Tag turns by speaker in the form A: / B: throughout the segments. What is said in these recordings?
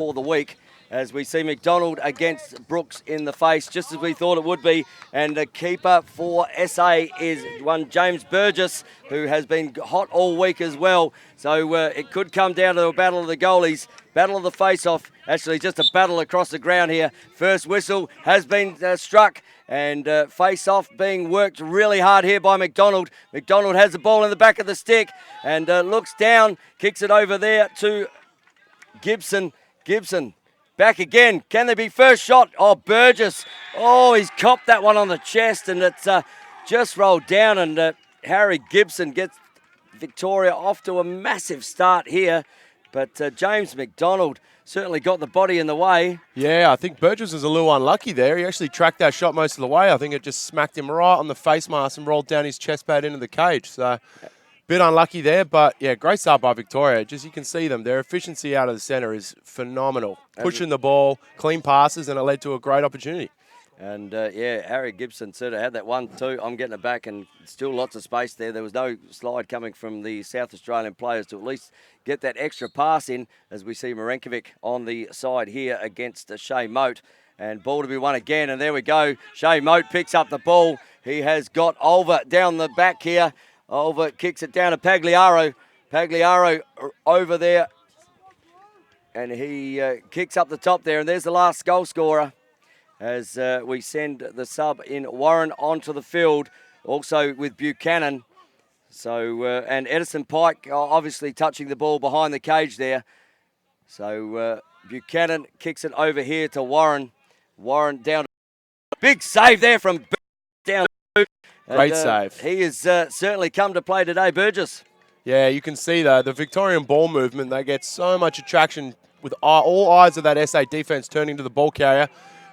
A: for the week, as we see McDonald against Brooks in the face, just as we thought it would be. And the keeper for SA is one James Burgess, who has been hot all week as well. So it could come down to a battle of the goalies, battle of the face-off. Actually, just a battle across the ground here. First whistle has been struck, and face-off being worked really hard here by McDonald. McDonald has the ball in the back of the stick and looks down, kicks it over there to Gibson. Gibson back again. Can there be first shot? Oh, Burgess. Oh, he's copped that one on the chest, and it's just rolled down, and Harry Gibson gets Victoria off to a massive start here. But James McDonald certainly got the body in the way.
B: Yeah, I think Burgess was a little unlucky there. He actually tracked that shot most of the way. I think it just smacked him right on the face mask and rolled down his chest pad into the cage. So bit unlucky there, but yeah, great start by Victoria. Just you can see them. Their efficiency out of the centre is phenomenal. Pushing the ball, clean passes, and it led to a great opportunity.
A: And yeah, Harry Gibson sort of had that 1-2. I'm getting it back, and still lots of space there. There was no slide coming from the South Australian players to at least get that extra pass in, as we see Marenkovic on the side here against Shea Moat. And ball to be won again, and there we go. Shea Moat picks up the ball. He has got Olver down the back here. Olver kicks it down to Pagliaro. Pagliaro over there, and he kicks up the top there, and there's the last goal scorer, as we send the sub in Warren onto the field, also with Buchanan. So, and Edison Pike obviously touching the ball behind the cage there. So Buchanan kicks it over here to Warren. Warren down. Big save there from down.
B: Great save.
A: He has certainly come to play today, Burgess.
B: Yeah, you can see the Victorian ball movement. They get so much attraction with all eyes of that SA defence turning to the ball carrier,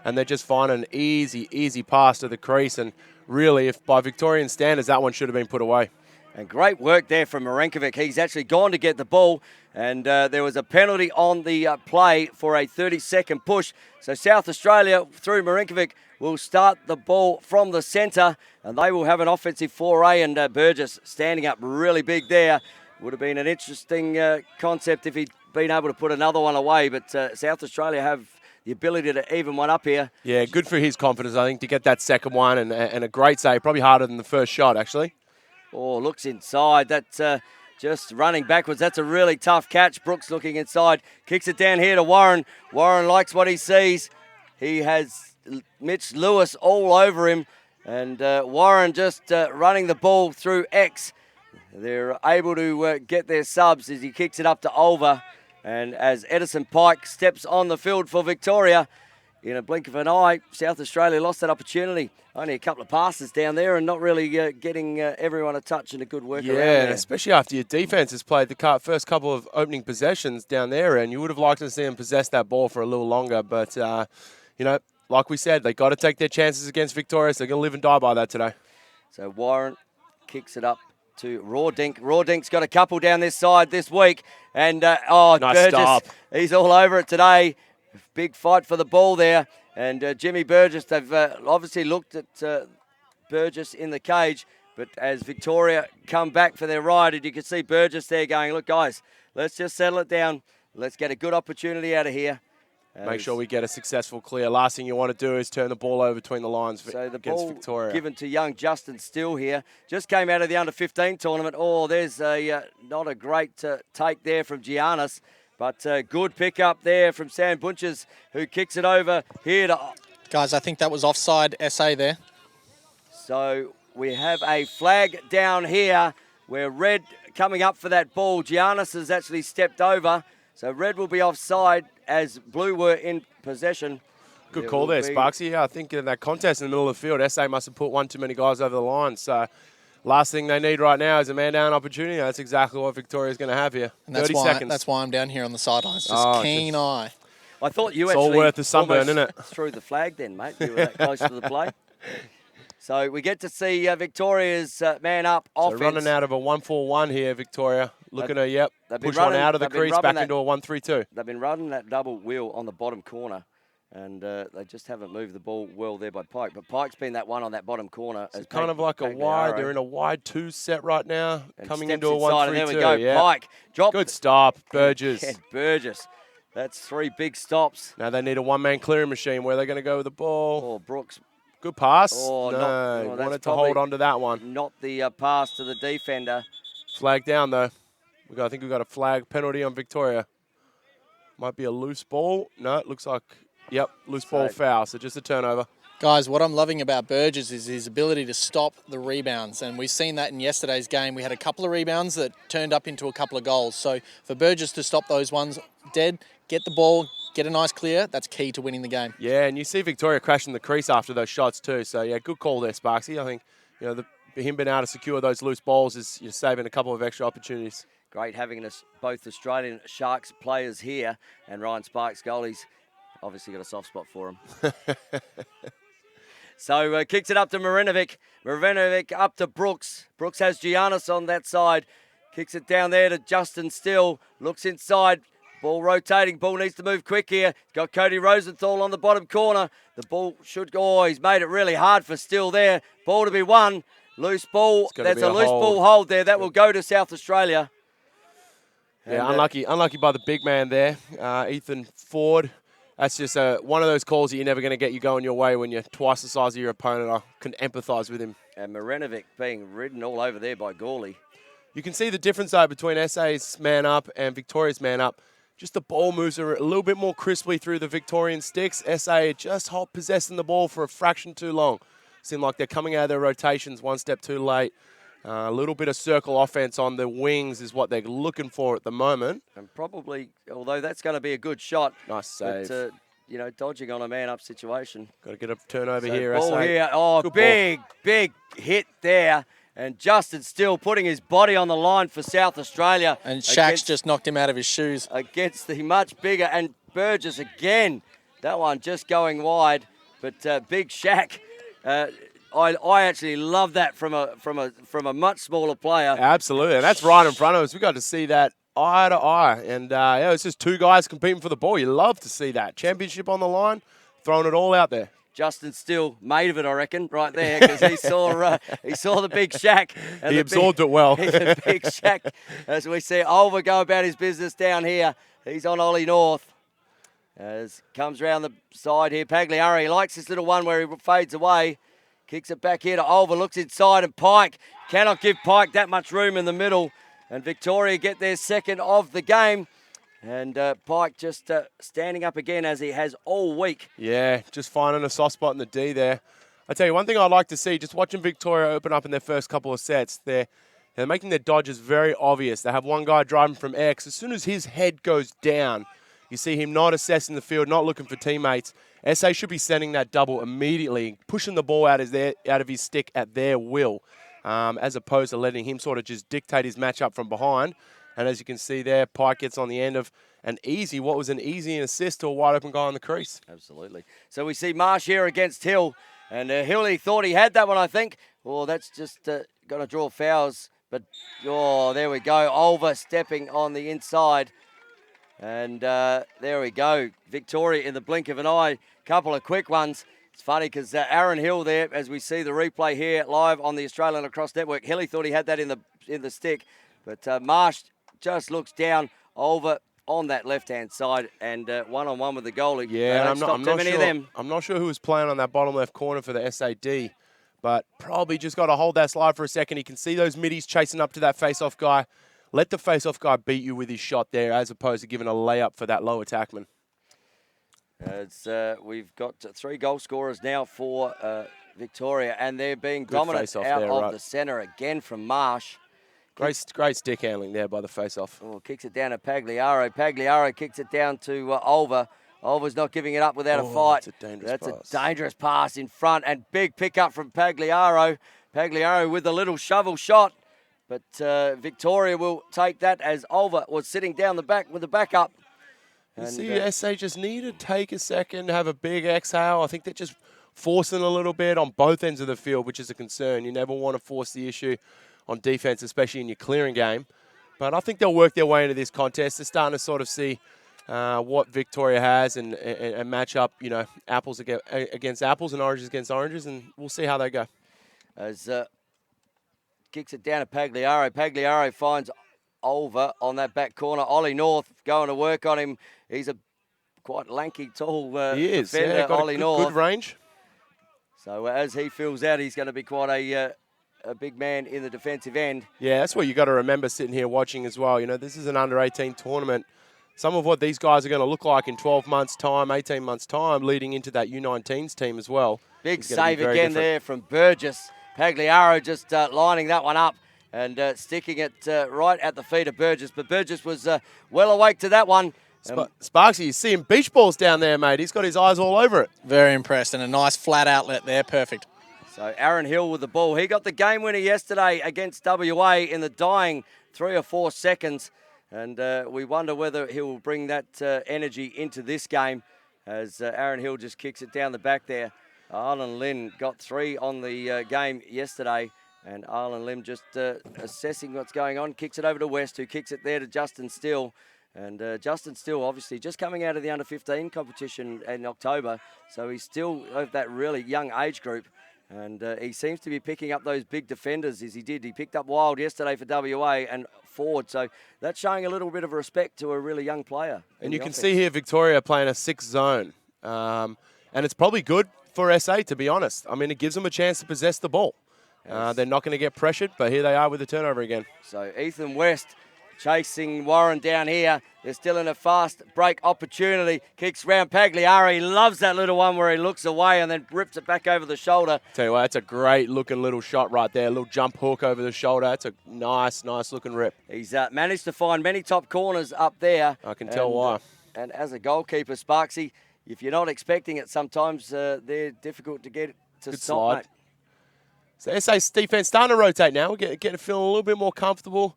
B: and they're just finding an easy pass to the crease. And really, if by Victorian standards, that one should have been put away.
A: And great work there from Marenkovic. He's actually gone to get the ball, and there was a penalty on the play for a 30-second push. So South Australia, through Marenkovic, will start the ball from the centre, and they will have an offensive foray, and Burgess standing up really big there. Would have been an interesting concept if he'd been able to put another one away, but South Australia have the ability to even one up here.
B: Yeah, good for his confidence, I think, to get that second one, and a great save, probably harder than the first shot, actually.
A: Oh, looks inside. That's just running backwards. That's a really tough catch. Brooks looking inside. Kicks it down here to Warren. Warren likes what he sees. He has Mitch Lewis all over him. And Warren just running the ball through X. They're able to get their subs as he kicks it up to Olver. And as Edison Pike steps on the field for Victoria, in a blink of an eye, South Australia lost that opportunity. Only a couple of passes down there and not really getting everyone a touch and a good work around there.
B: Especially after your defence has played the first couple of opening possessions down there, and you would have liked to see them possess that ball for a little longer. But, you know, like we said, they got to take their chances against Victoria, so they're going to live and die by that today.
A: So Warren kicks it up to Rawdink. Rawdink's got a couple down this side this week. And,
B: nice
A: Burgess,
B: stop.
A: He's all over it today. Big fight for the ball there. And Jimmy Burgess, they've obviously looked at Burgess in the cage. But as Victoria come back for their ride, and you can see Burgess there going, look, guys, let's just settle it down. Let's get a good opportunity out of here.
B: Make sure we get a successful clear. Last thing you want to do is turn the ball over between the lines
A: so the
B: against
A: ball
B: Victoria.
A: Given to young Justin Still here. Just came out of the under-15 tournament. Oh, there's not a great take there from Giannis. But good pick up there from Sam Bunches, who kicks it over here to...
C: Guys, I think that was offside SA there.
A: So we have a flag down here where Red coming up for that ball. Giannis has actually stepped over. So Red will be offside as Blue were in possession.
B: Good call there, Sparksy. Yeah, I think in that contest in the middle of the field, SA must have put one too many guys over the line. So last thing they need right now is a man-down opportunity. That's exactly what Victoria's going to have here.
C: And
B: 30 seconds.
C: That's why I'm down here on the sidelines. Just keen eye.
A: I thought you
B: it's
A: actually
B: all worth the sunburn, isn't it?
A: Threw the flag then, mate. You were that close to the play. So we get to see Victoria's man up offense.
B: So running out of a 1-4-1 here, Victoria. Looking at push one out of the crease back into a 1-3-2.
A: They've been running that double wheel on the bottom corner. And they just haven't moved the ball well there by Pike. But Pike's been that one on that bottom corner.
B: It's kind of like a wide. They're in a wide 2 set right now.
A: And
B: coming into a 1-3-2.
A: There we go.
B: Yeah.
A: Pike. Drop.
B: Good stop. Burgess.
A: Burgess. That's 3 big stops.
B: Now they need a one-man clearing machine. Where they're going to go with the ball.
A: Oh, Brooks.
B: Good pass.
A: Oh,
B: no,
A: that's
B: wanted to hold on to that one.
A: Not the pass to the defender.
B: Flag down, though. I think we've got a flag penalty on Victoria. Might be a loose ball. No, it looks like, yep, loose ball foul. So just a turnover.
C: Guys, what I'm loving about Burgess is his ability to stop the rebounds. And we've seen that in yesterday's game. We had a couple of rebounds that turned up into a couple of goals. So for Burgess to stop those ones dead, get the ball, get a nice clear, that's key to winning the game.
B: Yeah, and you see Victoria crashing the crease after those shots too. So, yeah, good call there, Sparksy. I think, him being able to secure those loose balls is you're saving a couple of extra opportunities.
A: Great having both Australian Sharks players here, and Ryan Sparks, goalie's obviously got a soft spot for him. So kicks it up to Marinovic. Marinovic up to Brooks. Brooks has Giannis on that side. Kicks it down there to Justin Still. Looks inside. Ball rotating. Ball needs to move quick here. Got Cody Rosenthal on the bottom corner. The ball should go. Oh, he's made it really hard for Still there. Ball to be won. Loose ball. That's a loose ball hold there. That will go to South Australia.
B: Yeah, unlucky by the big man there, Ethan Ford. That's just one of those calls that you're never going to get you going your way when you're twice the size of your opponent. I can empathise with him.
A: And Marinovic being ridden all over there by Gawley.
B: You can see the difference, though, between SA's man up and Victoria's man up. Just the ball moves a little bit more crisply through the Victorian sticks. SA just possessing the ball for a fraction too long. Seem like they're coming out of their rotations one step too late. A little bit of circle offense on the wings is what they're looking for at the moment.
A: And probably, although that's going to be a good shot.
B: Nice save.
A: But, dodging on a man-up situation.
B: Got to get a turnover here,
A: ball
B: SA.
A: Here. Oh,
B: good
A: big hit there. And Justin Still putting his body on the line for South Australia.
C: And Shaq's just knocked him out of his shoes.
A: Against the much bigger, and Burgess again. That one just going wide. But Big Shaq, I actually love that from a much smaller player.
B: Absolutely, and that's right in front of us. We got to see that eye to eye, and it's just two guys competing for the ball. You love to see that championship on the line, throwing it all out there.
A: Justin Still made of it, I reckon, right there, because he saw the Big Shaq. And
B: he absorbed it well.
A: The Big Shaq, as we see Olver go about his business down here. He's on Ollie North. As comes around the side here, Pagliaro, he likes this little one where he fades away. Kicks it back here to Olver, looks inside, and Pike cannot give Pike that much room in the middle. And Victoria get their second of the game. And Pike just standing up again as he has all week.
B: Yeah, just finding a soft spot in the D there. I tell you, one thing I'd like to see, just watching Victoria open up in their first couple of sets, they're making their dodges very obvious. They have one guy driving from X. As soon as his head goes down, you see him not assessing the field, not looking for teammates. SA should be sending that double immediately, pushing the ball out of his stick at their will, as opposed to letting him sort of just dictate his matchup from behind. And as you can see there, Pike gets on the end of what was an easy assist to a wide open guy on the crease.
A: Absolutely. So we see Marsh here against Hill. And Hill, he thought he had that one, I think. Well, that's just going to draw fouls. But, there we go. Olver stepping on the inside. And there we go. Victoria in the blink of an eye. Couple of quick ones. It's funny because Aaron Hill there, as we see the replay here live on the Australian Lacrosse Network, Hilly thought he had that in the stick. But Marsh just looks down over on that left-hand side and one-on-one with the goalie.
B: Yeah, I'm not sure who was playing on that bottom left corner for the SAD, but probably just got to hold that slide for a second. You can see those middies chasing up to that face-off guy. Let the face-off guy beat you with his shot there as opposed to giving a layup for that low attackman.
A: We've got 3 goal scorers now for Victoria, and they're being dominant out of the centre again from Marsh.
B: Great stick handling there by the face-off.
A: Oh, kicks it down to Pagliaro. Pagliaro kicks it down to Olver. Olver's not giving it up without a fight.
B: That's
A: a dangerous pass in front, and big pickup from Pagliaro. Pagliaro with a little shovel shot, but Victoria will take that as Olver was sitting down the back with the backup.
B: You see, SA just need to take a second, have a big exhale. I think they're just forcing a little bit on both ends of the field, which is a concern. You never want to force the issue on defense, especially in your clearing game. But I think they'll work their way into this contest. They're starting to sort of see what Victoria has and match up, apples against apples and oranges against oranges, and we'll see how they go.
A: As kicks it down to Pagliaro. Pagliaro finds Olver on that back corner. Ollie North going to work on him. He's a quite lanky, tall
B: He is.
A: defender,
B: Yeah, got
A: Ollie
B: a
A: North.
B: good range.
A: So as he fills out, he's going to be quite a big man in the defensive end.
B: Yeah, that's what you got to remember sitting here watching as well. You know, this is an under-18 tournament. Some of what these guys are going to look like in 12 months' time, 18 months' time, leading into that U19s team as well.
A: Big save again there from Burgess. Pagliaro just lining that one up and sticking it right at the feet of Burgess. But Burgess was well awake to that one.
B: Sparksy, you see him beach balls down there, mate. He's got his eyes all over it.
C: Very impressed, and a nice flat outlet there. Perfect.
A: So Aaron Hill with the ball. He got the game winner yesterday against WA in the dying 3 or 4 seconds. And we wonder whether he will bring that energy into this game as Aaron Hill just kicks it down the back there. Arlen Lynn got 3 on the game yesterday. And Arlen Lim just assessing what's going on. Kicks it over to West, who kicks it there to Justin Still. And Justin Still, obviously, just coming out of the under-15 competition in October. So he's still of that really young age group. And he seems to be picking up those big defenders as he did. He picked up Wild yesterday for WA and Ford. So that's showing a little bit of respect to a really young player.
B: And you can see here Victoria playing a 6 zone. And it's probably good for SA, to be honest. I mean, it gives them a chance to possess the ball. They're not going to get pressured, but here they are with the turnover again.
A: So Ethan West chasing Warren down here. They're still in a fast break opportunity. Kicks round Pagliaro. He loves that little one where he looks away and then rips it back over the shoulder.
B: Tell you what, that's a great looking little shot right there. A little jump hook over the shoulder. That's a nice looking rip.
A: He's managed to find many top corners up there.
B: I can tell why.
A: And as a goalkeeper, Sparksy, if you're not expecting it, sometimes they're difficult to get to
B: Good
A: stop.
B: slide.
A: Mate.
B: So SA's defense starting to rotate now. We're getting feeling a little bit more comfortable.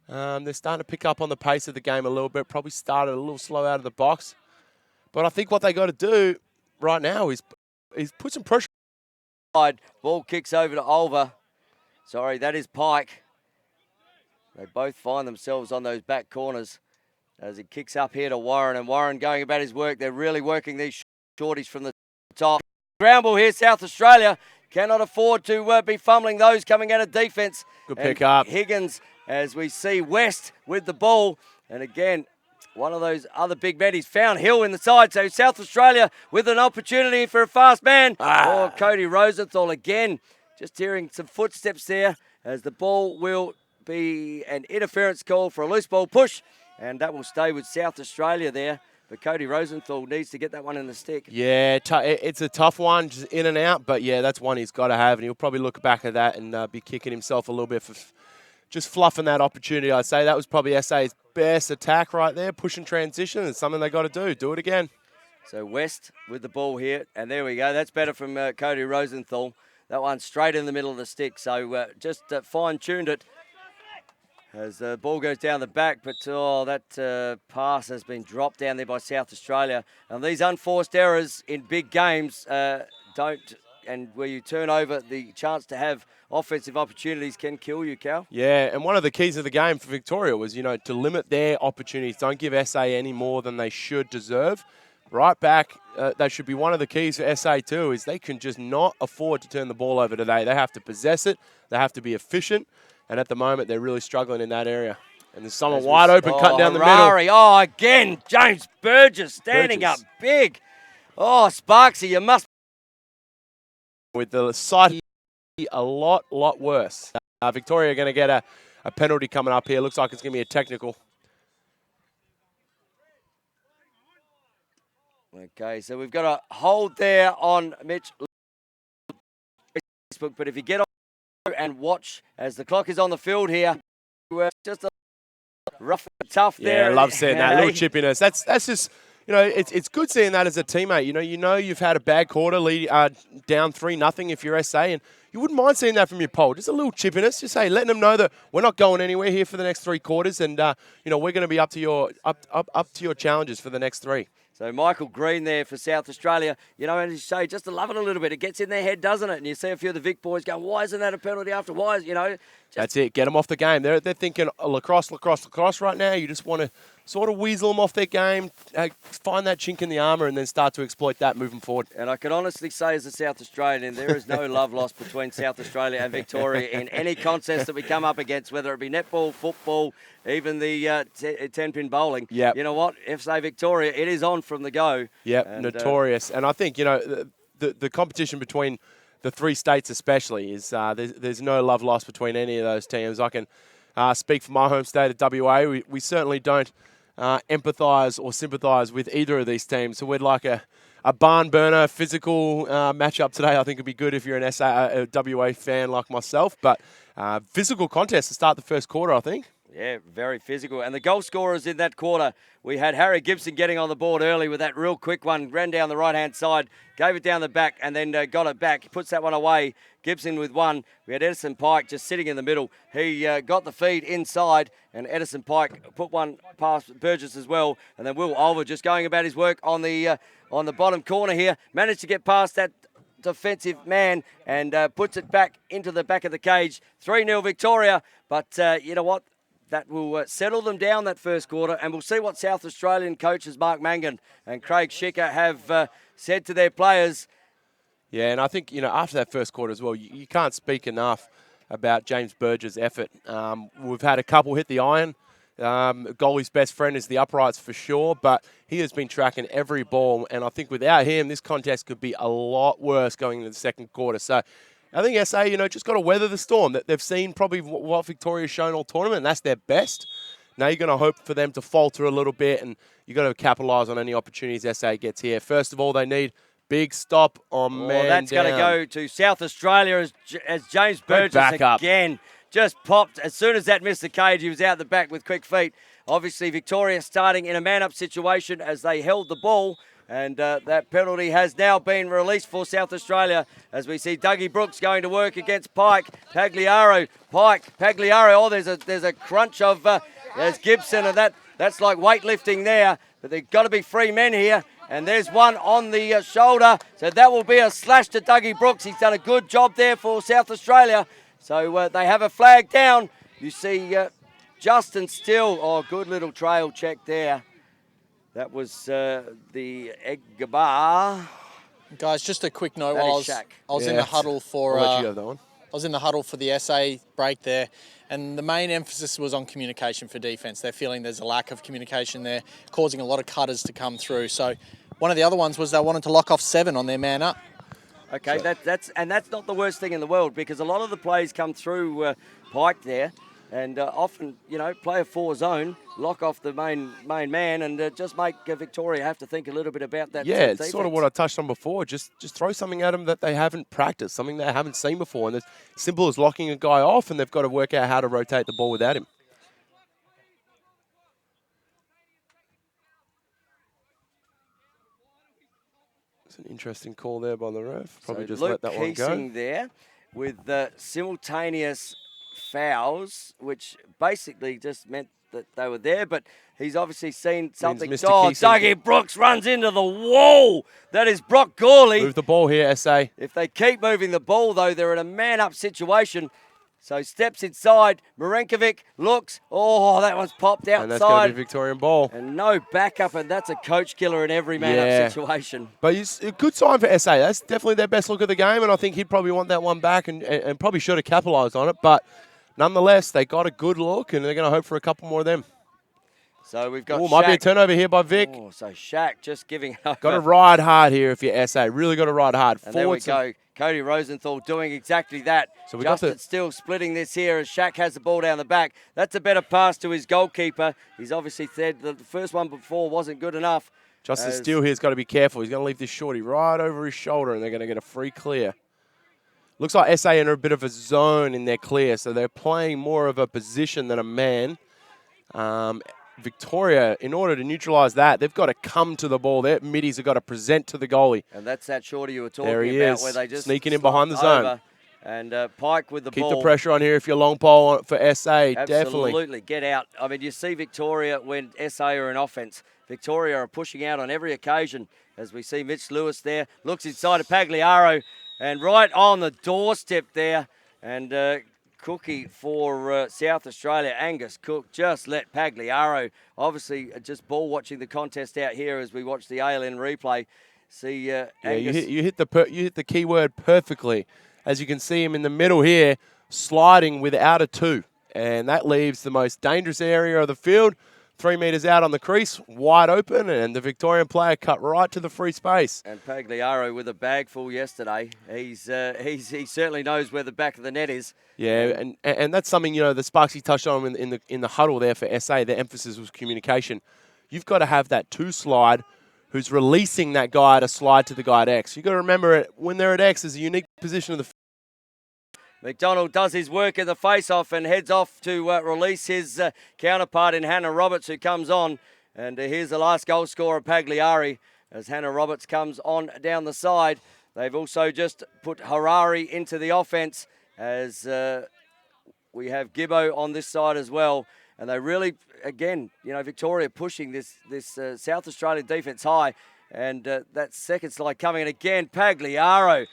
B: They're starting to pick up on the pace of the game a little bit. Probably started a little slow out of the box. But I think what they got to do right now is put some pressure.
A: Ball kicks over to Olver. Sorry, that is Pike. They both find themselves on those back corners as he kicks up here to Warren. And Warren going about his work. They're really working these shorties from the top. Ground ball here, South Australia. Cannot afford to be fumbling those coming out of defence.
B: Good pick up.
A: Higgins, as we see West with the ball. And again, one of those other big men. He's found Hill in the side. So South Australia with an opportunity for a fast man. Oh, Cody Rosenthal again. Just hearing some footsteps there as the ball will be an interference call for a loose ball push. And that will stay with South Australia there. But Cody Rosenthal needs to get that one in the stick.
B: Yeah, it's a tough one, just in and out. But, yeah, that's one he's got to have. And he'll probably look back at that and be kicking himself a little bit for just fluffing that opportunity. I'd say that was probably SA's best attack right there, pushing transition. It's something they got to do. Do it again.
A: So West with the ball here. And there we go. That's better from Cody Rosenthal. That one straight in the middle of the stick. So just fine-tuned it as the ball goes down the back. But, that pass has been dropped down there by South Australia. And these unforced errors in big games and where you turn over the chance to have offensive opportunities can kill you, Cal.
B: Yeah, and one of the keys of the game for Victoria was, to limit their opportunities. Don't give SA any more than they should deserve. Right back, that should be one of the keys for SA too, is they can just not afford to turn the ball over today. They have to possess it. They have to be efficient. And at the moment, they're really struggling in that area. And there's someone wide open cutting down the middle.
A: Oh, again, James Burgess standing up big. Oh, Sparksy, you must.
B: With the sight a lot worse. Victoria are going to get a penalty coming up here. Looks like it's going to be a technical.
A: Okay, so we've got a hold there on Mitch. But if you get on and watch as the clock is on the field here, we're just a rough and tough there.
B: Yeah, I love seeing that little chippiness. That's just, it's good seeing that as a teammate. You know you've had a bad quarter, down 3-0 if you're SA, and you wouldn't mind seeing that from your pole. Just a little chippiness. Just letting them know that we're not going anywhere here for the next 3 quarters, and we're going to be up to your challenges for the next 3.
A: So Michael Green there for South Australia. And you say, just to love it a little bit. It gets in their head, doesn't it? And you see a few of the Vic boys going, why isn't that a penalty after? Why is,
B: That's it. Get them off the game. They're thinking lacrosse right now. You just want to sort of weasel them off their game, find that chink in the armour, and then start to exploit that moving forward.
A: And I can honestly say, as a South Australian, there is no love lost between South Australia and Victoria in any contest that we come up against, whether it be netball, football, even the 10-pin bowling.
B: Yep.
A: You know what? FSA Victoria, it is on from the go.
B: Yep,
A: and,
B: notorious. And I think, the competition between the three states especially is there's no love lost between any of those teams. I can speak for my home state of WA. We certainly don't empathise or sympathise with either of these teams. So we'd like a barn burner physical matchup today. I think it'd be good if you're a WA fan like myself. But physical contest to start the first quarter, I think.
A: Yeah, very physical. And the goal scorers in that quarter, we had Harry Gibson getting on the board early with that real quick one, ran down the right-hand side, gave it down the back, and then got it back. He puts that one away. Gibson with one. We had Edison Pike just sitting in the middle. He got the feed inside, and Edison Pike put one past Burgess as well. And then Will Olver just going about his work on the bottom corner here. Managed to get past that defensive man and puts it back into the back of the cage. 3-0 Victoria. But you know what? That will settle them down that first quarter, and we'll see what South Australian coaches Mark Mangan and Craig Schicker have said to their players.
B: Yeah, and I think, after that first quarter as well, you can't speak enough about James Burgess' effort. We've had a couple hit the iron. Goalie's best friend is the uprights for sure, but he has been tracking every ball, and I think without him, this contest could be a lot worse going into the second quarter. So I think SA, just got to weather the storm. That they've seen probably what Victoria's shown all tournament, and that's their best. Now you're going to hope for them to falter a little bit, and you've got to capitalise on any opportunities SA gets here. First of all, they need big stop on man
A: that's going to go to South Australia as James Burgess again just popped. As soon as that missed the cage, he was out the back with quick feet. Obviously, Victoria starting in a man-up situation as they held the ball. And that penalty has now been released for South Australia as we see Dougie Brooks going to work against Pike. Pagliaro. Oh, there's a crunch of there's Gibson, and that's like weightlifting there. But there's got to be 3 men here. And there's one on the shoulder. So that will be a slash to Dougie Brooks. He's done a good job there for South Australia. So they have a flag down. You see Justin Still. Oh, good little trail check there. That was the Eggabar.
C: Guys, just a quick note. While I was in the huddle for
B: I'll let you have that one.
C: I was in the huddle for the SA break there, and the main emphasis was on communication for defence. They're feeling there's a lack of communication there, causing a lot of cutters to come through. So one of the other ones was they wanted to lock off 7 on their man up.
A: Okay, so that's not the worst thing in the world, because a lot of the plays come through Pike there. And often, play a 4 zone, lock off the main man, and just make Victoria have to think a little bit about that.
B: Yeah, it's sort of what I touched on before. Just throw something at them that they haven't practiced, something they haven't seen before. And it's simple as locking a guy off, and they've got to work out how to rotate the ball without him. It's an interesting call there by the ref. Probably
A: so
B: just
A: Luke
B: let that one go.
A: Keesing there with simultaneous fouls, which basically just meant that they were there, but he's obviously seen something. Dougie Brooks runs into the wall. That is Brock Gawley.
B: Move the ball here, SA.
A: If they keep moving the ball, though, they're in a man-up situation. So steps inside. Marenkovic looks. Oh, that one's popped outside.
B: And that's going to be Victorian ball.
A: And no backup, and that's a coach killer in every man-up situation.
B: But it's a good sign for SA. That's definitely their best look of the game, and I think he'd probably want that one back and probably should have capitalised on it. But nonetheless, they got a good look, and they're going to hope for a couple more of them.
A: So we've got
B: might be a turnover here by Vic.
A: Oh, so Shaq just giving over.
B: Got to ride hard here if you're SA. Really got to ride hard.
A: And there we go. Cody Rosenthal doing exactly that.
B: So
A: Justin still splitting this here as Shaq has the ball down the back. That's a better pass to his goalkeeper. He's obviously said the first one before wasn't good enough.
B: Justin Steele here's got to be careful. He's going to leave this shorty right over his shoulder, and they're going to get a free clear. Looks like SA in a bit of a zone in their clear, so they're playing more of a position than a man. Victoria, in order to neutralise that, they've got to come to the ball. Their middies have got to present to the goalie.
A: And that's that shorty you were talking
B: about,
A: where they just
B: sneaking in behind the zone.
A: And Pike with the ball.
B: Keep the pressure on here if you're long pole for SA, definitely.
A: Absolutely, get out. I mean, you see Victoria when SA are in offence. Victoria are pushing out on every occasion, as we see Mitch Lewis there. Looks inside of Pagliaro, and right on the doorstep there. And cookie for South Australia. Angus Cook just let Pagliaro, obviously just ball watching the contest out here as we watch the ALN replay. See, Angus.
B: You hit the key word perfectly. As you can see him in the middle here, sliding without a two. And that leaves the most dangerous area of the field, 3 metres out on the crease, wide open, and the Victorian player cut right to the free space.
A: And Pagliaro with a bag full yesterday. He certainly knows where the back of the net is.
B: Yeah, and that's something, the Sparksy touched on in the huddle there for SA. The emphasis was communication. You've got to have that two slide who's releasing that guy to slide to the guy at X. You've got to remember when they're at X, there's a unique position of the.
A: McDonald does his work in the face-off and heads off to release his counterpart in Hannah Roberts, who comes on. And here's the last goal scorer, Pagliari, as Hannah Roberts comes on down the side. They've also just put Harari into the offense as we have Gibbo on this side as well. And they really, again, Victoria pushing this South Australian defence high. And that second slide coming in again, Pagliaro.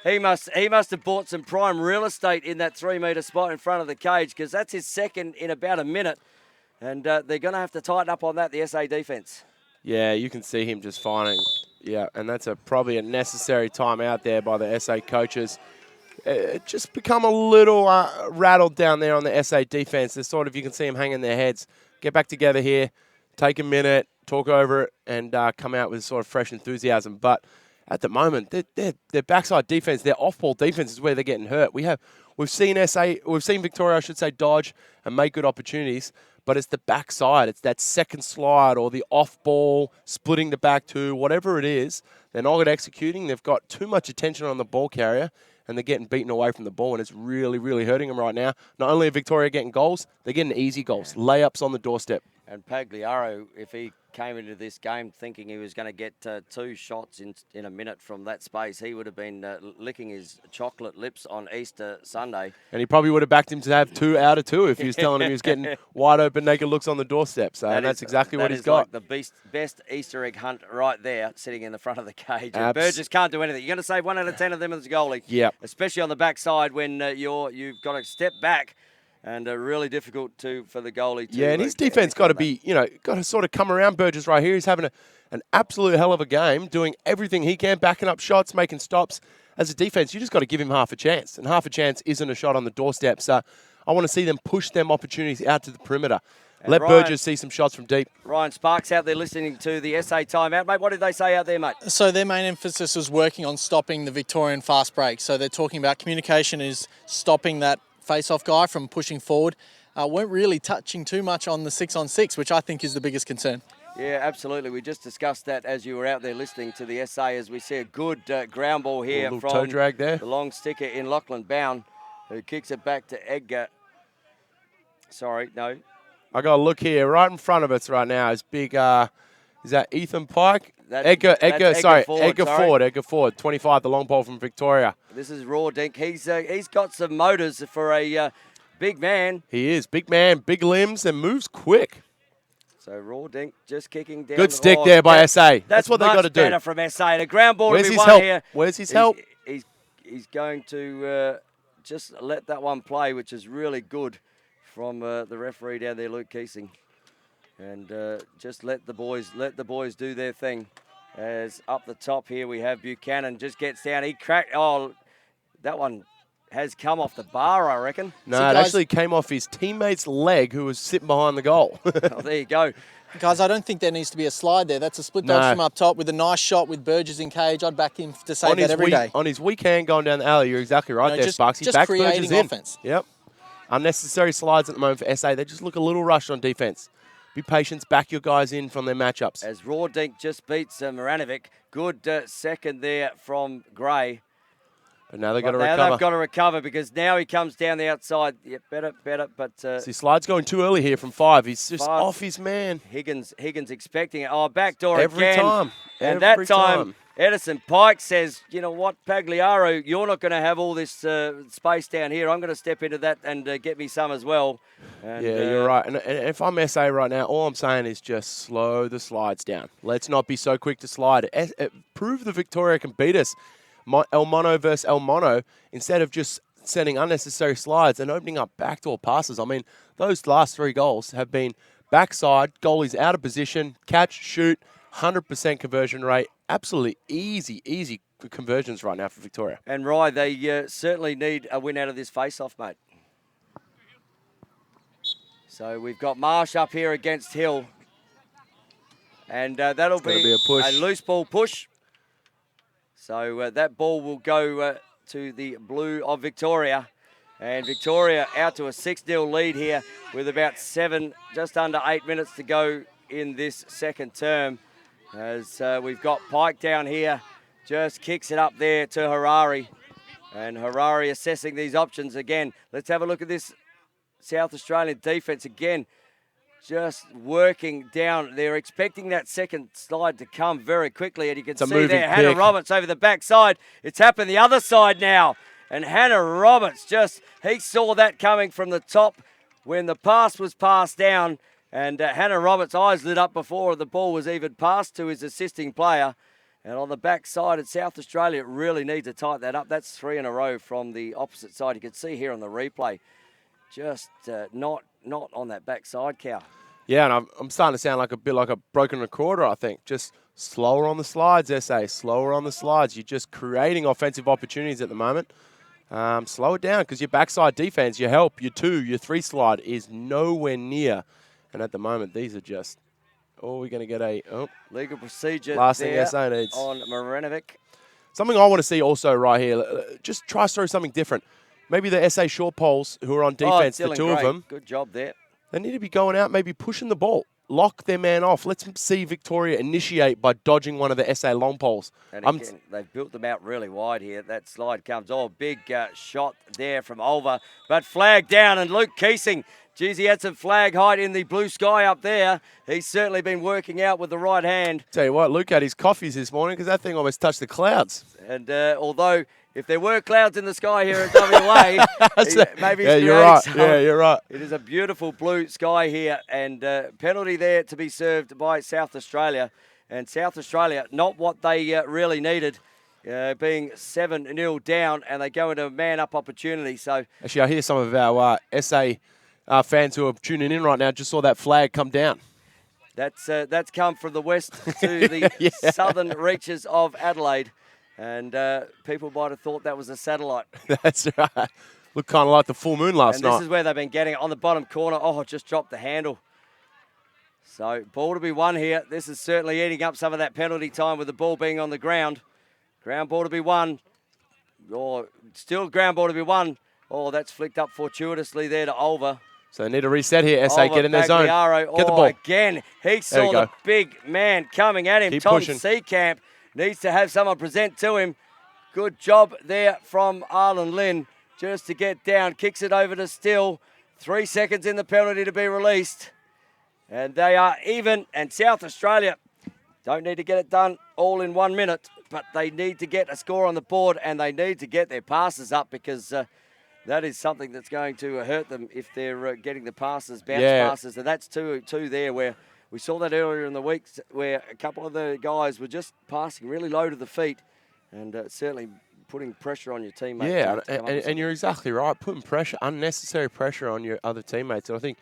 A: He must have bought some prime real estate in that 3 metre spot in front of the cage, because that's his second in about a minute. And they're going to have to tighten up on that, the SA defence.
B: Yeah, you can see him just finding. Yeah, and that's probably a necessary timeout there by the SA coaches. Just become a little rattled down there on the SA defence. They're you can see them hanging their heads. Get back together here, take a minute, talk over it, and come out with fresh enthusiasm. But at the moment, their backside defence, their off-ball defence is where they're getting hurt. We've seen Victoria, I should say, dodge and make good opportunities, but it's the backside. It's that second slide or the off-ball, splitting the back two, whatever it is. They're not executing. They've got too much attention on the ball carrier, and they're getting beaten away from the ball, and it's really, really hurting them right now. Not only are Victoria getting goals, they're getting easy goals, layups on the doorstep.
A: And Pagliaro, if he came into this game thinking he was going to get 2 shots in a minute from that space, he would have been licking his chocolate lips on Easter Sunday.
B: And he probably would have backed him to have 2 out of 2 if he was telling him he was getting wide open naked looks on the doorstep. So that's exactly what he's got.
A: That is like the best Easter egg hunt right there, sitting in the front of the cage. And Burgess can't do anything. You're going to save 1 out of 10 of them as a goalie.
B: Yep.
A: Especially on the backside when you've got to step back. And really difficult for the goalie to.
B: Yeah, and his defense got to be, got to come around Burgess right here. He's having an absolute hell of a game, doing everything he can, backing up shots, making stops. As a defense, you just got to give him half a chance. And half a chance isn't a shot on the doorstep. So I want to see them push them opportunities out to the perimeter. And let Burgess see some shots from deep.
A: Ryan Sparks out there listening to the SA timeout. Mate, what did they say out there, mate?
C: So their main emphasis was working on stopping the Victorian fast break. So they're talking about communication is stopping that face-off guy from pushing forward. Weren't really touching too much on the 6-on-6, which I think is the biggest concern.
A: Yeah, absolutely. We just discussed that as you were out there listening to the SA, as we see a good ground ball here from
B: toe drag there.
A: The long sticker in Lachlan Bown, who kicks it back to Edgar. Sorry, no.
B: I got to look here. Right in front of us right now is big, is that Ethan Pike? Edgar Ford, 25, the long ball from Victoria.
A: This is Raw Dink. He's got some motors for a big man.
B: He is. Big man, big limbs, and moves quick.
A: So Raw Dink just kicking down.
B: Good stick there by SA. That's what they got to do.
A: Better from SA. And a ground ball
B: Where's
A: to be
B: his
A: won
B: help?
A: here.
B: Where's his help?
A: He's going to just let that one play, which is really good from the referee down there, Luke Keesing. And just let the boys do their thing. As up the top here we have Buchanan, just gets down. He cracked. Oh, that one has come off the bar, I reckon.
B: No, it actually came off his teammate's leg, who was sitting behind the goal.
A: Oh, there you go.
C: Guys, I don't think there needs to be a slide there. That's a split dodge from up top with a nice shot with Burgess in cage. I'd back him to save that every day.
B: On his weak hand going down the alley, you're exactly right there, Sparks. He backs Burgess in.
C: Offense.
B: Yep. Unnecessary slides at the moment for SA. They just look a little rushed on defense. Be patient, back your guys in from their matchups.
A: As Raw Dink just beats Maranovic. Good second there from Gray.
B: But now they've got to recover.
A: Now they've got to recover because now he comes down the outside. Yeah, better. But
B: see, slide's going too early here from 5. He's just off his man.
A: Higgins expecting it. Oh, backdoor
B: every
A: again.
B: Time.
A: And that time, Edison Pike says, you know what, Pagliaro, you're not going to have all this space down here. I'm going to step into that and get me some as well. And,
B: yeah, you're right. And if I'm SA right now, all I'm saying is just slow the slides down. Let's not be so quick to slide. Prove the Victoria can beat us. El Mono versus El Mono, instead of just sending unnecessary slides and opening up backdoor passes. I mean, those last 3 goals have been backside, goalies out of position, catch, shoot, 100% conversion rate. Absolutely easy conversions right now for Victoria.
A: And Rye, they certainly need a win out of this face-off, mate. So we've got Marsh up here against Hill. And that'll be a loose ball push. So that ball will go to the blue of Victoria. And Victoria out to a 6-0 lead here with about 7, just under 8 minutes to go in this second term. As we've got Pike down here, just kicks it up there to Harari. And Harari assessing these options again. Let's have a look at this South Australian defence again. Just working down. They're expecting that second slide to come very quickly. And you can see there, Hannah Roberts over the backside. It's happened the other side now. And Hannah Roberts he saw that coming from the top when the pass was passed down. And Hannah Roberts' eyes lit up before the ball was even passed to his assisting player. And on the backside at South Australia, it really needs to tighten that up. That's 3 in a row from the opposite side. You can see here on the replay, just not on that backside, Cow.
B: Yeah, and I'm starting to sound like a bit like a broken recorder, I think. Just slower on the slides, SA. Slower on the slides. You're just creating offensive opportunities at the moment. Slow it down because your backside defense, your help, your 2, your 3 slide is nowhere near. And at the moment, these are just, we're going to get a
A: legal procedure
B: last
A: there
B: thing SA needs.
A: On Marinovic.
B: Something I want to see also right here, just try to throw something different. Maybe the SA short poles who are on defense, the 2 of them.
A: Good job there.
B: They need to be going out, maybe pushing the ball. Lock their man off. Let's see Victoria initiate by dodging one of the SA long poles.
A: And again, they've built them out really wide here. That slide comes. Big shot there from Olver. But flag down, and Luke Keesing. Geez, he had some flag height in the blue sky up there. He's certainly been working out with the right hand.
B: Tell you what, Luke had his coffees this morning because that thing almost touched the clouds.
A: And although if there were clouds in the sky here at WA, maybe he's
B: you're right.
A: some.
B: Yeah, you're right.
A: It is a beautiful blue sky here, and penalty there to be served by South Australia. And South Australia, not what they really needed, being 7-0 down, and they go into a man-up opportunity. So
B: actually, I hear some of our SA fans who are tuning in right now just saw that flag come down.
A: That's come from the west to the southern reaches of Adelaide. And people might have thought that was a satellite.
B: That's right. Looked kind of like the full moon last night.
A: This is where they've been getting it on the bottom corner. Just dropped the handle. So ball to be won here. This is certainly eating up some of that penalty time with the ball being on the ground. Ground ball to be won. Still ground ball to be won. That's flicked up fortuitously there to Olver.
B: So they need a reset here. SA get in their zone.
A: Pagliaro.
B: Get the ball.
A: Again, he saw the big man coming at him.
B: Keep
A: Tom
B: pushing.
A: Seekamp needs to have someone present to him. Good job there from Arlen Lynn just to get down. Kicks it over to Still. 3 seconds in the penalty to be released. And they are even. And South Australia don't need to get it done all in 1 minute, but they need to get a score on the board, and they need to get their passes up because that is something that's going to hurt them if they're getting the passes, bounce passes. And that's two there where we saw that earlier in the week where a couple of the guys were just passing really low to the feet and certainly putting pressure on your teammates.
B: Yeah, and you're exactly right. Putting pressure, unnecessary pressure on your other teammates. And I think,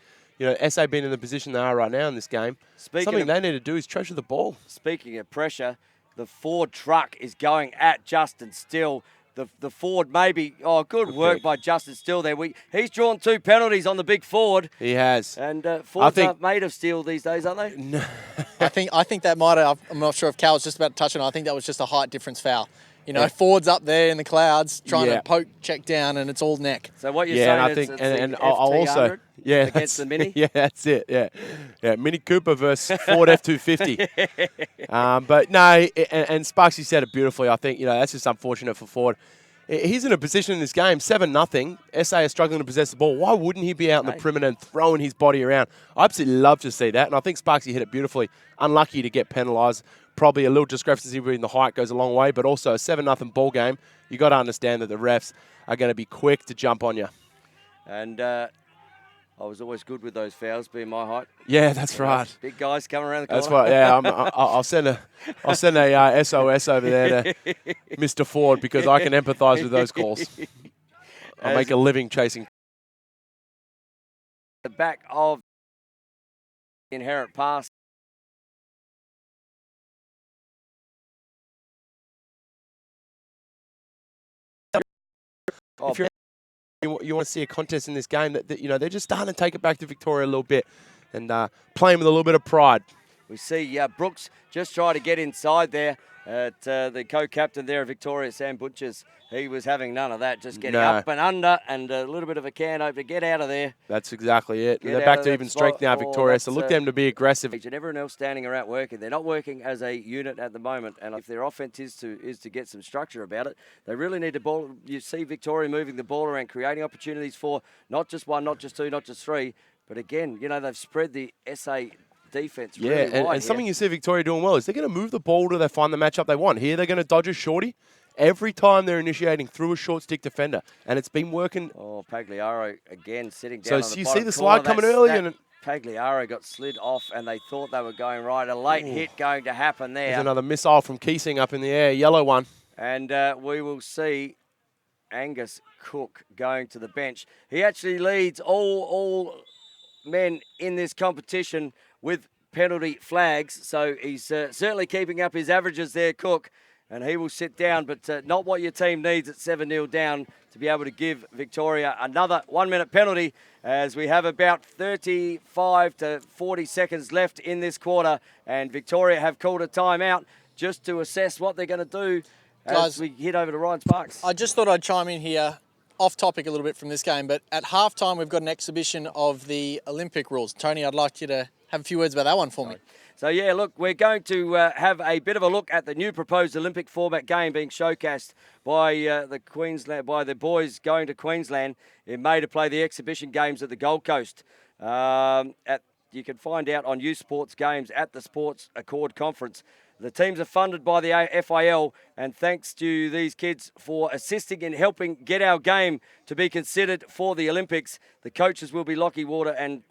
B: SA being in the position they are right now in this game, something they need to do is treasure the ball. Speaking
A: of pressure, the Ford truck is going at Justin Still. The Ford maybe, good work by Justin Still there. He's drawn 2 penalties on the big Ford.
B: He has.
A: And Fords aren't made of steel these days, aren't they?
B: No.
C: I think that might have, I'm not sure if Cal was just about to touch on it, I think that was just a height difference foul. Ford's up there in the clouds trying to poke, check down, and it's all neck.
A: So what you're saying is
B: and I'll also
A: against the Mini?
B: Yeah, that's it, yeah. Mini Cooper versus Ford F250. But no, and Sparksy said it beautifully. I think, that's just unfortunate for Ford. He's in a position in this game, 7-0. SA is struggling to possess the ball. Why wouldn't he be out in the perimeter and throwing his body around? I absolutely love to see that, and I think Sparksy hit it beautifully. Unlucky to get penalised. Probably a little discrepancy between the height goes a long way, but also a 7-0 ball game. You got to understand that the refs are going to be quick to jump on you.
A: And I was always good with those fouls, being my height.
B: Yeah, that's right.
A: Big guys coming around the corner.
B: That's right. Yeah, I'll send a SOS over there to Mr. Ford because I can empathise with those calls. I make a living chasing.
A: The back of the inherent pass.
B: If you want to see a contest in this game, that you know, they're just starting to take it back to Victoria a little bit and playing with a little bit of pride.
A: We see Brooks just try to get inside there at the co-captain there of Victoria, Sam Butchers. He was having none of that, just getting up and under and a little bit of a can opener. Get out of there.
B: That's exactly it. They're back to even strength now, Victoria, so look them to be aggressive.
A: And everyone else standing around working. They're not working as a unit at the moment, and if their offense is to get some structure about it, they really need to ball. You see Victoria moving the ball around, creating opportunities for not just one, not just two, not just three, but again, you know, they've spread the SA defense really wide
B: and something you see Victoria doing well is they're going to move the ball till they find the matchup they want. Here they're going to dodge a shorty every time they're initiating through a short stick defender, and it's been working.
A: Oh, Pagliaro again sitting down.
B: So you see the slide coming early, and
A: Pagliaro got slid off, and they thought they were going right. A late hit going to happen there.
B: There's another missile from Keesing up in the air, yellow one.
A: And we will see Angus Cook going to the bench. He actually leads all men in this competition with penalty flags, so he's certainly keeping up his averages there, Cook, and he will sit down, but not what your team needs at 7-0 down to be able to give Victoria another 1-minute penalty, as we have about 35 to 40 seconds left in this quarter, and Victoria have called a timeout just to assess what they're going to do as we head over to Ryan Sparks.
C: I just thought I'd chime in here, off topic a little bit from this game, but at halftime we've got an exhibition of the Olympic rules. Tony, I'd like you to have a few words about that one for me.
A: So, yeah, look, we're going to have a bit of a look at the new proposed Olympic format game being showcased by the boys going to Queensland in May to play the exhibition games at the Gold Coast. You can find out on U Sports Games at the Sports Accord Conference. The teams are funded by the FIL, and thanks to these kids for assisting in helping get our game to be considered for the Olympics. The coaches will be Lockie Walker and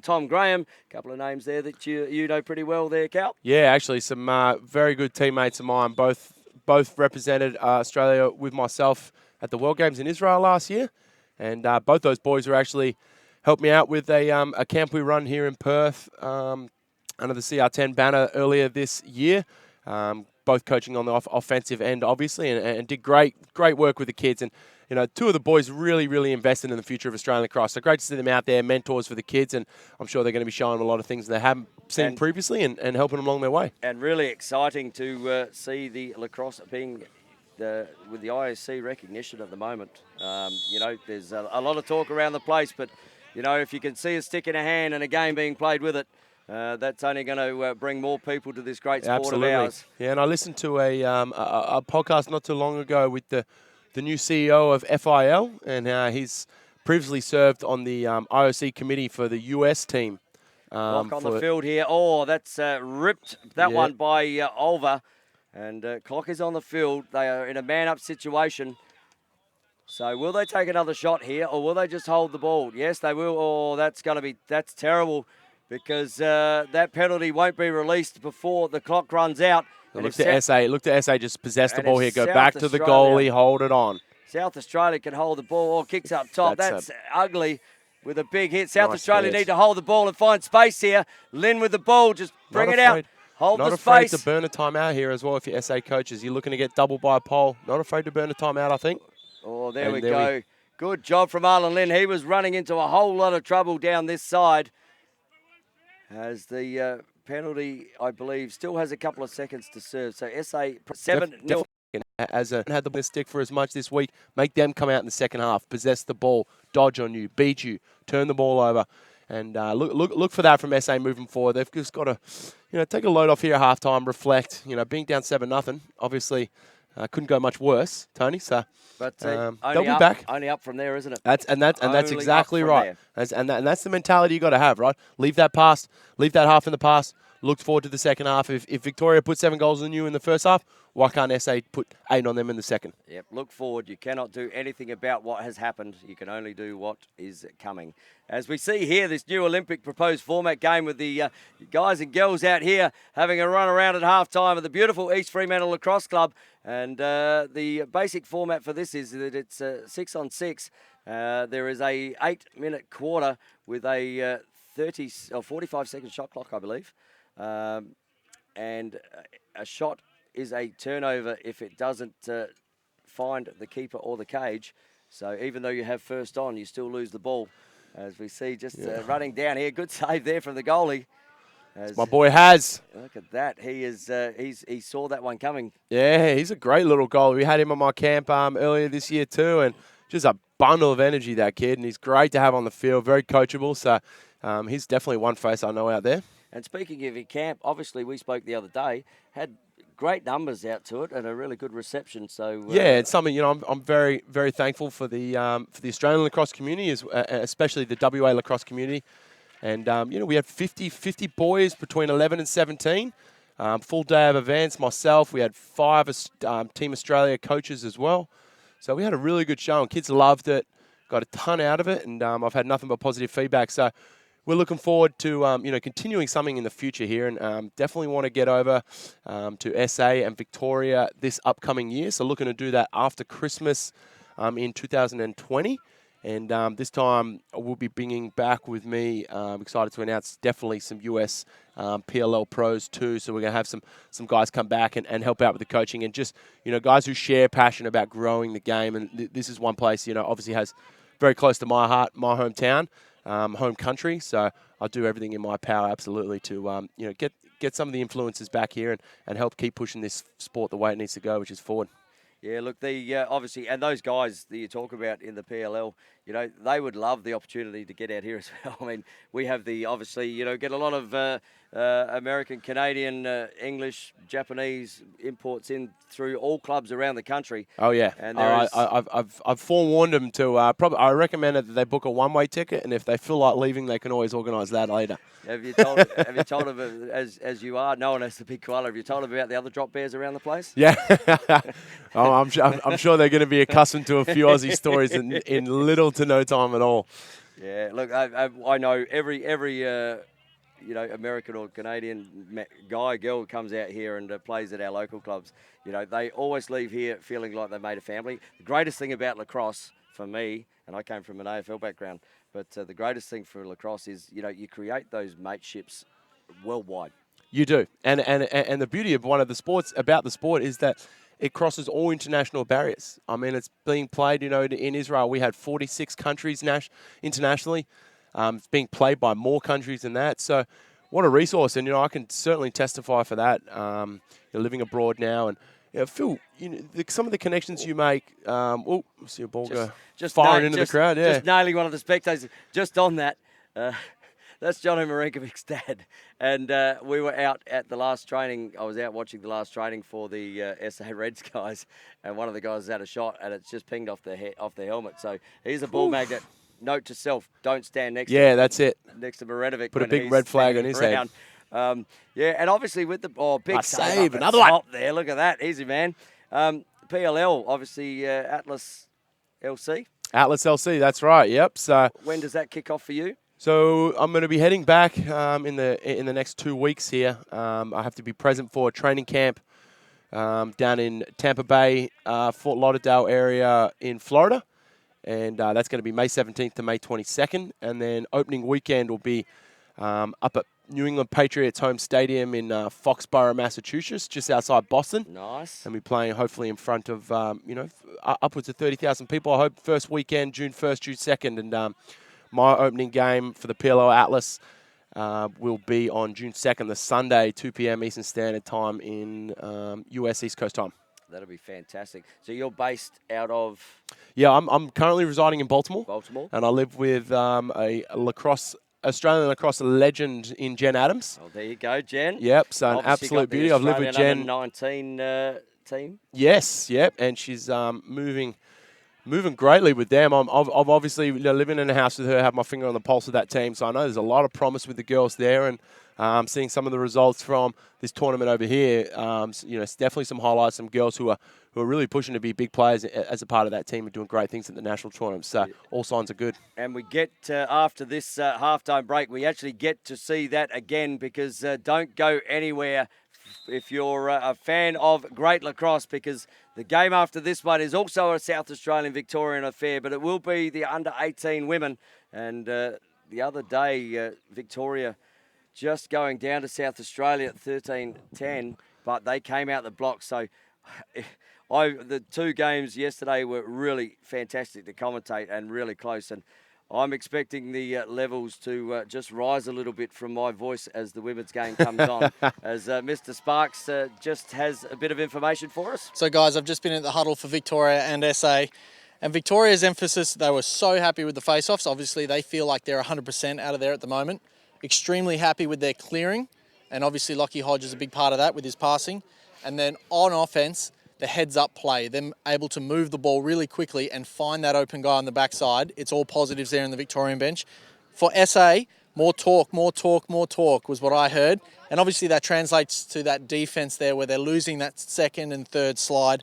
A: Tom Graham. A couple of names there that you know pretty well there, Cal.
B: Yeah, actually some very good teammates of mine. Both represented Australia with myself at the World Games in Israel last year, and both those boys were actually helped me out with a camp we run here in Perth. Under the CR10 banner earlier this year, both coaching on the offensive end, obviously, and did great work with the kids. And you know, two of the boys really invested in the future of Australian lacrosse. So great to see them out there, mentors for the kids, and I'm sure they're going to be showing them a lot of things they haven't seen previously and helping them along their way.
A: And really exciting to see the lacrosse being with the IOC recognition at the moment. You know, there's a lot of talk around the place, but you know, if you can see a stick in a hand and a game being played with it, that's only going to bring more people to this great sport of ours.
B: Yeah, and I listened to a podcast not too long ago with the new CEO of FIL, and he's previously served on the IOC committee for the US team.
A: Clock on the field here. Oh, that's ripped that one by Olver. And clock is on the field. They are in a man-up situation. So will they take another shot here, or will they just hold the ball? Yes, they will. Oh, that's terrible, because that penalty won't be released before the clock runs out.
B: Look to SA just possess the ball here. Go back to the goalie, hold it on.
A: South Australia can hold the ball, or kicks up top. That's ugly with a big hit. South Australia need to hold the ball and find space here. Lynn with the ball, just bring it out. Hold the space.
B: Not afraid to burn a timeout here as well if you're SA coaches. You're looking to get doubled by a pole. Not afraid to burn a timeout, I think.
A: Oh, there we go. Good job from Arlen Lynn. He was running into a whole lot of trouble down this side. As the penalty, I believe, still has a couple of seconds to serve. So SA 7-0.
B: Had the stick for as much this week. Make them come out in the second half, possess the ball, dodge on you, beat you, turn the ball over, and look for that from SA moving forward. They've just got to, take a load off here at halftime, reflect. Being down 7-0, obviously couldn't go much worse, Tony. So. But they'll be back.
A: Only up from there, isn't it?
B: That's exactly right. And that's the mentality you got to have, right? Leave that half in the past. looked forward to the second half. If Victoria put 7 goals on you in the first half, why can't SA put 8 on them in the second?
A: Yep, look forward. You cannot do anything about what has happened. You can only do what is coming. As we see here, this new Olympic proposed format game with the guys and girls out here having a run around at halftime of the beautiful East Fremantle Lacrosse Club. And the basic format for this is that it's 6 on 6. There is a 8-minute quarter with a 30 or 45-second shot clock, I believe. And a shot is a turnover if it doesn't find the keeper or the cage. So even though you have first on, you still lose the ball. As we see just running down here. Good save there from the goalie.
B: My boy Has.
A: Look at that. He saw that one coming.
B: Yeah, he's a great little goalie. We had him on my camp earlier this year too, and just a bundle of energy, that kid. And he's great to have on the field, very coachable. So he's definitely one face I know out there.
A: And speaking of your camp, obviously we spoke the other day, had great numbers out to it and a really good reception. So
B: yeah, it's something, I'm very, very thankful for the Australian lacrosse community, especially the WA lacrosse community. And we had 50 boys between 11 and 17. Full day of events. Myself, we had 5 Team Australia coaches as well. So we had a really good show, and kids loved it. Got a ton out of it, and I've had nothing but positive feedback. So we're looking forward to continuing something in the future here, and definitely want to get over to SA and Victoria this upcoming year. So looking to do that after Christmas in 2020, and this time we'll be bringing back with me. I'm excited to announce definitely some US PLL pros too. So we're gonna have some guys come back and help out with the coaching, and just guys who share passion about growing the game. And this is one place obviously has very close to my heart, my hometown. Home country, so I'll do everything in my power, absolutely, to get some of the influences back here and help keep pushing this sport the way it needs to go, which is forward.
A: Yeah, look, obviously, and those guys that you talk about in the PLL, they would love the opportunity to get out here as well. I mean, we have obviously, get a lot of American, Canadian, English, Japanese imports in through all clubs around the country.
B: Oh yeah, and I've forewarned them to I recommend that they book a one-way ticket, and if they feel like leaving, they can always organise that later.
A: Have you told them as you are? No one has to be koala. Have you told them about the other drop bears around the place?
B: Yeah, I'm sure they're going to be accustomed to a few Aussie stories in little to no time at all. Yeah,
A: look, I know every American or Canadian guy, girl who comes out here and plays at our local clubs, they always leave here feeling like they've made a family. The greatest thing about lacrosse for me, and I came from an AFL background, but the greatest thing for lacrosse is, you create those mateships worldwide.
B: You do. And the beauty of one of the sports, about the sport, is that it crosses all international barriers. I mean, it's being played, in Israel, we had 46 countries internationally. It's being played by more countries than that. So what a resource. And, I can certainly testify for that. You're living abroad now. And, Phil, some of the connections you make. See a ball go firing into the crowd. Yeah.
A: Just nailing one of the spectators. Just on that. That's Johnny Marenkovic's dad. And we were out at the last training. I was out watching the last training for the SA Reds guys. And one of the guys has had a shot, and it's just pinged off the helmet. So he's a ball magnet. Note to self, don't stand next to him.
B: That's it.
A: Next to Marenovic.
B: Put a big red flag on his head.
A: And obviously with the big
B: save, another one
A: there. Look at that, easy man. PLL, obviously Atlas LC.
B: Atlas LC, that's right. Yep. So
A: when does that kick off for you?
B: So I'm going to be heading back in the next 2 weeks here. I have to be present for a training camp down in Tampa Bay, Fort Lauderdale area in Florida. And that's going to be May 17th to May 22nd. And then opening weekend will be up at New England Patriots home stadium in Foxborough, Massachusetts, just outside Boston.
A: Nice.
B: And we're playing hopefully in front of, upwards of 30,000 people. I hope first weekend, June 1st, June 2nd. And my opening game for the PLO Atlas will be on June 2nd, the Sunday, 2 p.m. Eastern Standard Time in US East Coast time.
A: That'll be fantastic. So you're based out of?
B: Yeah, I'm currently residing in Baltimore.
A: Baltimore.
B: And I live with a Australian lacrosse legend in Jen Adams.
A: Oh, there you go, Jen.
B: Yep, so an absolute beauty. I've lived with Jen.
A: Under-19 team.
B: Yes, yep, and she's moving greatly with them. I've obviously living in a house with her, have my finger on the pulse of that team, so I know there's a lot of promise with the girls there, and Seeing some of the results from this tournament over here, it's definitely some highlights, some girls who are really pushing to be big players as a part of that team and doing great things at the national tournament. So all signs are good.
A: And we get, after this halftime break, we actually get to see that again, because don't go anywhere if you're a fan of great lacrosse, because the game after this one is also a South Australian Victorian affair, but it will be the under-18 women. And the other day, Victoria just going down to South Australia at 13-10, but they came out the block. So the two games yesterday were really fantastic to commentate and really close. And I'm expecting the levels to just rise a little bit from my voice as the women's game comes on, as Mr. Sparks just has a bit of information for us.
C: So, guys, I've just been at the huddle for Victoria and SA. And Victoria's emphasis, they were so happy with the face-offs. Obviously, they feel like they're 100% out of there at the moment. Extremely happy with their clearing. And obviously, Lockie Hodge is a big part of that with his passing. And then on offense, the heads-up play, them able to move the ball really quickly and find that open guy on the backside. It's all positives there in the Victorian bench. For SA, more talk was what I heard. And obviously, that translates to that defense there where they're losing that second and third slide.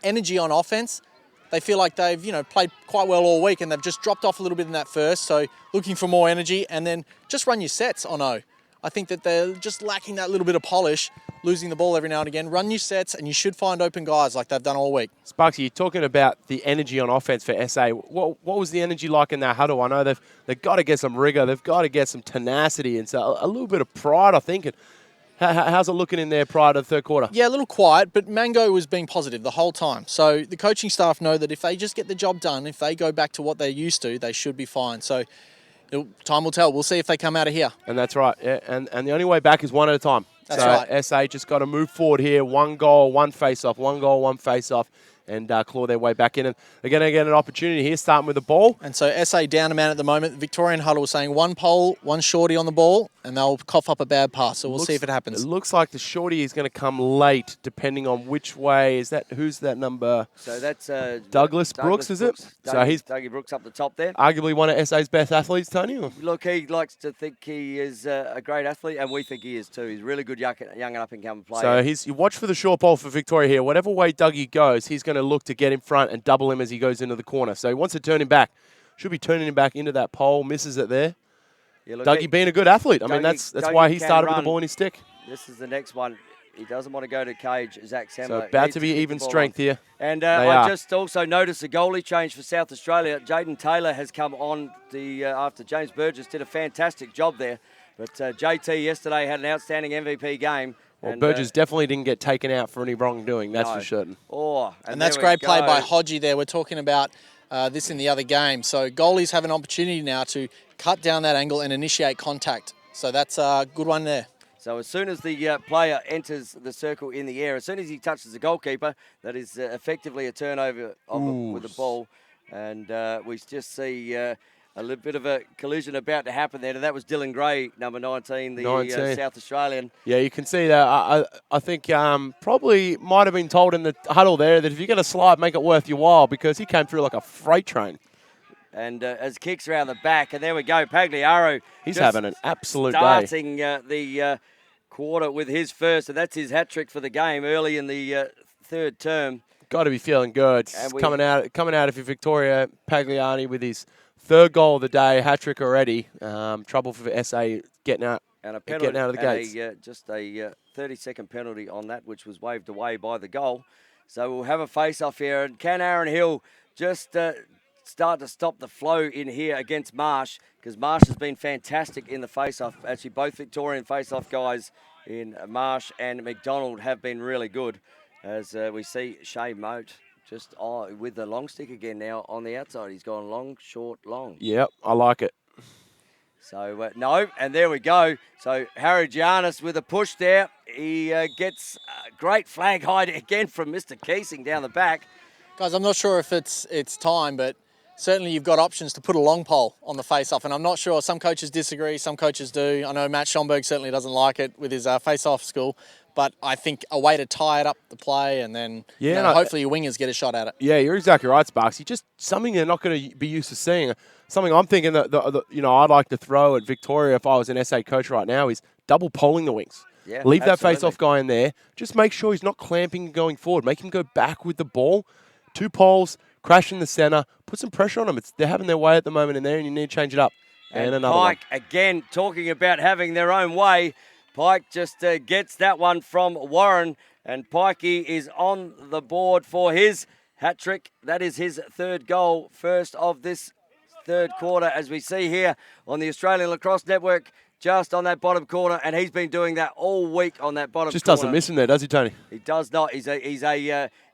C: Energy on offense. They feel like they've, played quite well all week and they've just dropped off a little bit in that first. So looking for more energy, and then just run your sets on O. I think that they're just lacking that little bit of polish, losing the ball every now and again. Run your sets and you should find open guys like they've done all week.
B: Sparksy, you're talking about the energy on offense for SA. What was the energy like in that huddle? I know they've got to get some rigor. They've got to get some tenacity and so a little bit of pride, I think. How's it looking in there prior to the third quarter?
C: Yeah, a little quiet, but Mango was being positive the whole time. So the coaching staff know that if they just get the job done, if they go back to what they're used to, they should be fine. So time will tell. We'll see if they come out of here.
B: And that's right. Yeah. And the only way back is one at a time.
C: That's right.
B: SA just got to move forward here. 1 goal, 1 face-off. 1 goal, 1 face-off. And claw their way back in. And they're going to get an opportunity here, starting with the ball.
C: And so SA down a man at the moment. Victorian huddle was saying 1 pole, 1 shorty on the ball, and they'll cough up a bad pass. So we'll see if it happens.
B: It looks like the shorty is going to come late, depending on which way. Who's that number?
A: So that's
B: Douglas Brooks, is it? So he's
A: Dougie Brooks up the top there.
B: Arguably one of SA's best athletes, Tony.
A: Look, he likes to think he is a great athlete, and we think he is too. He's a really good young and up-and-coming player.
B: So you watch for the short ball for Victoria here. Whatever way Dougie goes, he's going to look to get in front and double him as he goes into the corner. So he wants to turn him back. Should be turning him back into that pole. Misses it there. Yeah, look, Dougie being a good athlete. I mean, that's why he started with the ball in his stick.
A: This is the next one. He doesn't want to go to cage, Zach Semler.
B: So about to be even strength here.
A: And I just also noticed a goalie change for South Australia. Jaden Taylor has come on after James Burgess did a fantastic job there. But JT yesterday had an outstanding MVP game.
B: Well, Burgess definitely didn't get taken out for any wrongdoing, that's for certain.
C: And that's great play by Hodgie there. We're talking about this in the other game. So goalies have an opportunity now to cut down that angle and initiate contact. So that's a good one there.
A: So as soon as the player enters the circle in the air, as soon as he touches the goalkeeper, that is effectively a turnover with the ball. And we just see a little bit of a collision about to happen there. And that was Dylan Gray, number 19, the South Australian.
B: Yeah, you can see that. I think probably might have been told in the huddle there that if you're going to slide, make it worth your while, because he came through like a freight train.
A: And as kicks around the back, and there we go, Pagliaro.
B: He's having an absolute
A: starting the quarter with his first, and that's his hat-trick for the game early in the third term.
B: Got to be feeling good. Coming out of Victoria, Pagliari with his third goal of the day, hat-trick already. Trouble for SA getting out,
A: and a penalty,
B: getting out of the gates.
A: Just a 30-second penalty on that, which was waved away by the goal. So we'll have a face-off here, and can Aaron Hill just start to stop the flow in here against Marsh, because Marsh has been fantastic in the face-off. Actually, both Victorian face-off guys in Marsh and McDonald have been really good, as we see Shea Moat just with the long stick again now on the outside. He's gone long, short, long.
B: Yep, I like it.
A: So, no, and there we go. So, Harry Giannis with a push there. He gets a great flag hide again from Mr. Keesing down the back.
C: Guys, I'm not sure if it's time, but certainly you've got options to put a long pole on the face-off, and I'm not sure. Some coaches disagree, some coaches do. I know Matt Schomburg certainly doesn't like it with his face-off school, but I think a way to tie it up the play, and then hopefully your wingers get a shot at it.
B: Yeah, you're exactly right, Sparksy. Just something they're not going to be used to seeing. Something I'm thinking that I'd like to throw at Victoria if I was an SA coach right now is double polling the wings.
A: Yeah,
B: Leave that
A: absolutely.
B: face-off guy in there. Just make sure he's not clamping and going forward. Make him go back with the ball. 2 poles, crash in the center. Put some pressure on them. They're having their way at the moment in there, and you need to change it up. And another
A: Pike,
B: one.
A: again, talking about having their own way. Pike just gets that one from Warren, and Pikey is on the board for his hat-trick. That is his 3rd goal, first of this 3rd quarter, as we see here on the Australian Lacrosse Network, just on that bottom corner, and he's been doing that all week on that bottom
B: Just
A: corner.
B: doesn't miss him there, does he, Tony?
A: He does not. He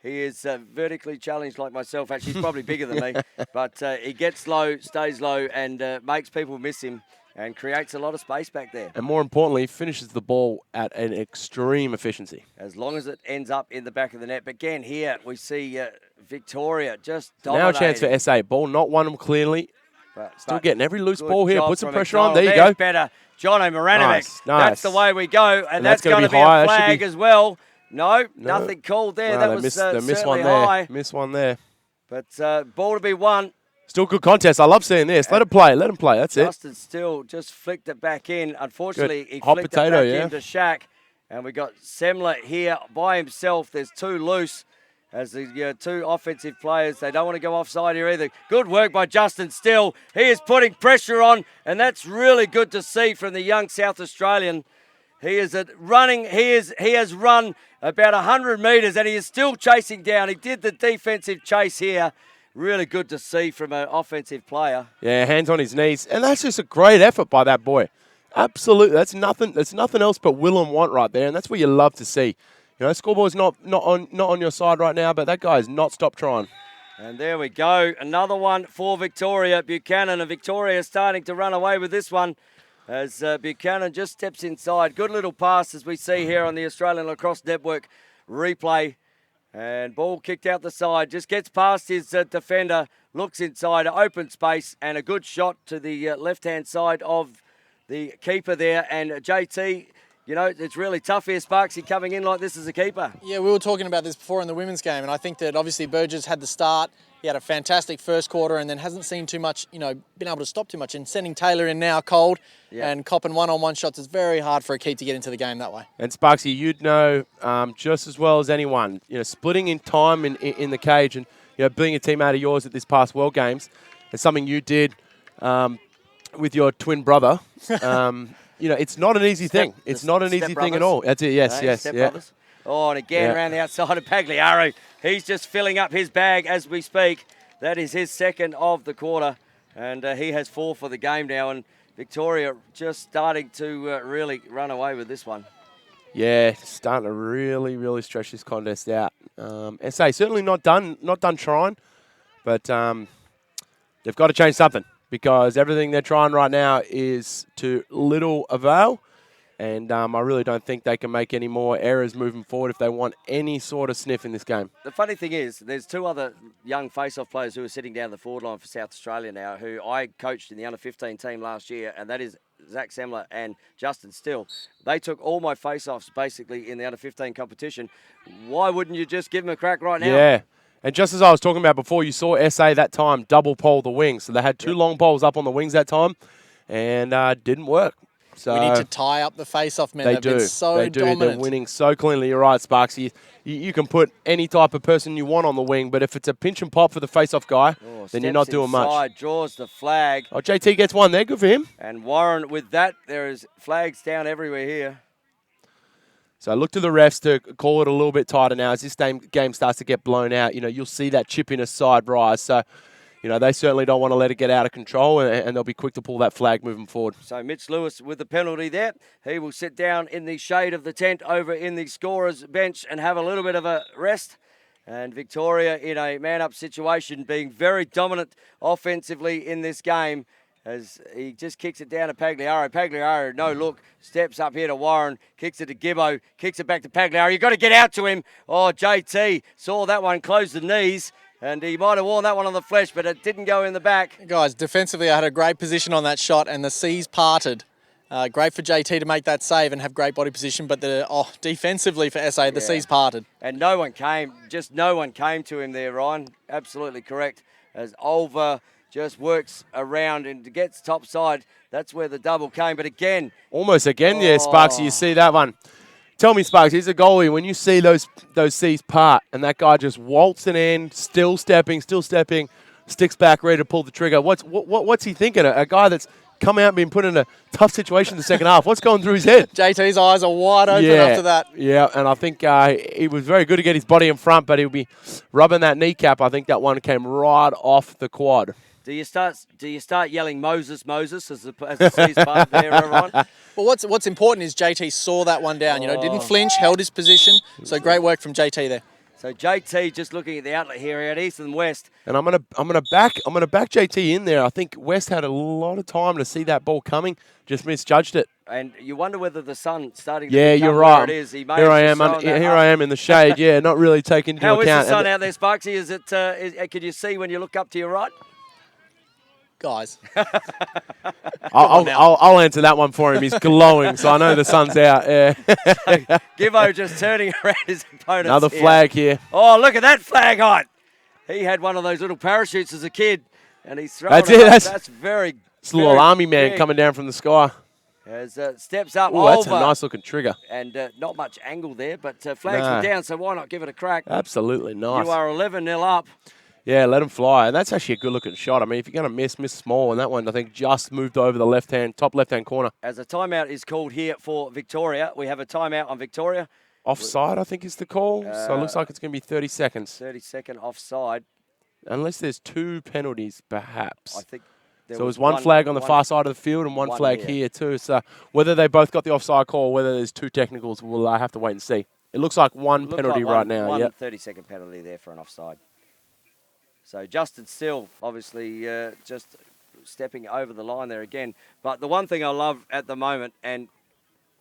A: is vertically challenged like myself. Actually, he's probably bigger than me, but he gets low, stays low, and makes people miss him and creates a lot of space back there.
B: And more importantly, finishes the ball at an extreme efficiency.
A: As long as it ends up in the back of the net. But again, here we see Victoria just
B: Now a
A: dominating.
B: chance for SA. Ball not won them clearly. Still getting every loose
A: good
B: ball here.
A: job
B: Put some
A: from
B: pressure on.
A: McDonald.
B: There you go.
A: Better. Jono Maranovic.
B: Nice.
A: That's the way we go. And that's
B: gonna
A: going to be
B: high.
A: a
B: That should
A: flag
B: be-
A: as well. No, nothing called there.
B: No,
A: That
B: they
A: was
B: missed, they missed
A: certainly
B: one there.
A: high.
B: Missed one there.
A: But ball to be won.
B: Still good contest. I love seeing this. Let him play. Let him play. That's it.
A: Justin Still just flicked it back in. Unfortunately, he
B: Hot
A: flicked
B: potato,
A: it back
B: yeah.
A: into Shaq. And we got Semler here by himself. There's 2 loose as the 2 offensive players. They don't want to go offside here either. Good work by Justin Still. He is putting pressure on, and that's really good to see from the young South Australian. He is running. He has run about 100 metres, and he is still chasing down. He did the defensive chase here. Really good to see from an offensive player.
B: Yeah, hands on his knees. And that's just a great effort by that boy. Absolutely. That's nothing else but will and want right there, and that's what you love to see. You know, scoreboard's not on your side right now, but that guy has not stopped trying.
A: And there we go. Another one for Victoria. Buchanan, and Victoria starting to run away with this one as Buchanan just steps inside. Good little pass as we see here on the Australian Lacrosse Network replay. And ball kicked out the side. Just gets past his defender, looks inside, open space, and a good shot to the left-hand side of the keeper there. And JT, you know, it's really tough here, Sparksy, coming in like this as a keeper.
C: Yeah, we were talking about this before in the women's game, and I think that obviously Burgess had the start. He had a fantastic first quarter and then hasn't seen too much, you know, been able to stop too much. And sending Taylor in now cold and copping one-on-one shots is very hard for a keep to get into the game that way.
B: And Sparksy, you'd know just as well as anyone, you know, splitting in time in the cage and, you know, being a teammate of yours at this past World Games is something you did with your twin brother. You know, it's not an easy thing. It's not an easy thing at all. That's it, yes, yes.
A: Brothers. Oh, and again around the outside of Pagliaro. He's just filling up his bag as we speak. That is his 2nd of the quarter, and he has 4 for the game now. And Victoria just starting to really run away with this one.
B: Yeah, starting to really, really stretch this contest out. SA certainly not done trying, but they've got to change something because everything they're trying right now is to little avail. And I really don't think they can make any more errors moving forward if they want any sort of sniff in this game.
A: The funny thing is, there's 2 other young face-off players who are sitting down the forward line for South Australia now, who I coached in the under-15 team last year, and that is Zach Semler and Justin Still. They took all my face-offs basically in the under-15 competition. Why wouldn't you just give them a crack right now?
B: Yeah. And just as I was talking about before, you saw SA that time double pole the wings. So they had 2 long poles up on the wings that time, and didn't work. So
C: we need to tie up the face-off men.
B: They've been so dominant. They're winning so cleanly. You're right, Sparks. You can put any type of person you want on the wing, but if it's a pinch and pop for the face-off guy, then you're not doing much.
A: Draws the flag.
B: Oh, JT gets one there. Good for him.
A: And Warren with that, there is flags down everywhere here.
B: So look to the refs to call it a little bit tighter now. As this game starts to get blown out, you know, you'll see that chippiness side rise. So, you know, they certainly don't want to let it get out of control, and they'll be quick to pull that flag moving forward.
A: So Mitch Lewis with the penalty there. He will sit down in the shade of the tent over in the scorer's bench and have a little bit of a rest. And Victoria in a man-up situation, being very dominant offensively in this game, as he just kicks it down to Pagliaro. Pagliaro, no look, steps up here to Warren, kicks it to Gibbo, kicks it back to Pagliaro. You've got to get out to him. Oh, JT saw that one, close the knees. And he might have worn that one on the flesh, but it didn't go in the back.
C: Guys, defensively, I had a great position on that shot, and the seas parted. Great for JT to make that save and have great body position, but defensively for SA, the seas parted.
A: And no one came to him there, Ryan. Absolutely correct. As Olver, just works around and gets top side. That's where the double came. But again,
B: almost again, yeah, Sparksy. You see that one? Tell me, Sparks, he's a goalie. When you see those C's part and that guy just waltzing in, still stepping, sticks back, ready to pull the trigger. What's he thinking? A guy that's come out and been put in a tough situation in the second half. What's going through his head?
C: JT's eyes are wide open after that.
B: Yeah, and I think he was very good to get his body in front, but he'll be rubbing that kneecap. I think that one came right off the quad.
A: Do you start yelling Moses, Moses as the C's part there, Ron?
C: Well, what's important is JT saw that one down. You know, didn't flinch, held his position. So great work from JT there.
A: So JT just looking at the outlet here at East and West.
B: And I'm gonna back JT in there. I think West had a lot of time to see that ball coming, just misjudged it.
A: And you wonder whether the sun starting to become
B: you're right.
A: where it is.
B: Here I am in the shade. Yeah, not really taking into account.
A: How is the sun out there, Sparksy? Is it? Can you see when you look up to your right?
C: Guys.
B: I'll answer that one for him. He's glowing, so I know the sun's out. Yeah.
A: Gibbo just turning around his opponent.
B: Another flag here.
A: Oh, look at that flag height. He had one of those little parachutes as a kid, and he's throwing
B: That's
A: it.
B: it.
A: That's very.
B: It's a little army man
A: big.
B: coming down from the sky.
A: As steps up.
B: Oh, that's a nice looking trigger.
A: And not much angle there, but flags were down, so why not give it a crack?
B: Absolutely nice.
A: You are 11-0 up.
B: Yeah, let him fly. And that's actually a good-looking shot. I mean, if you're going to miss small. And that one, I think, just moved over the top left-hand corner.
A: As a timeout is called here for Victoria. We have a timeout on Victoria.
B: Offside, I think, is the call. So it looks like it's going to be 30 seconds.
A: 30-second offside.
B: Unless there's 2 penalties, perhaps.
A: I think
B: there was one flag on the far side of the field and one flag here, too. So whether they both got the offside call or whether there's 2 technicals, we'll have to wait and see. It looks like one penalty right now.
A: One 30-second penalty there for an offside. So Justin Still, obviously, just stepping over the line there again. But the one thing I love at the moment, and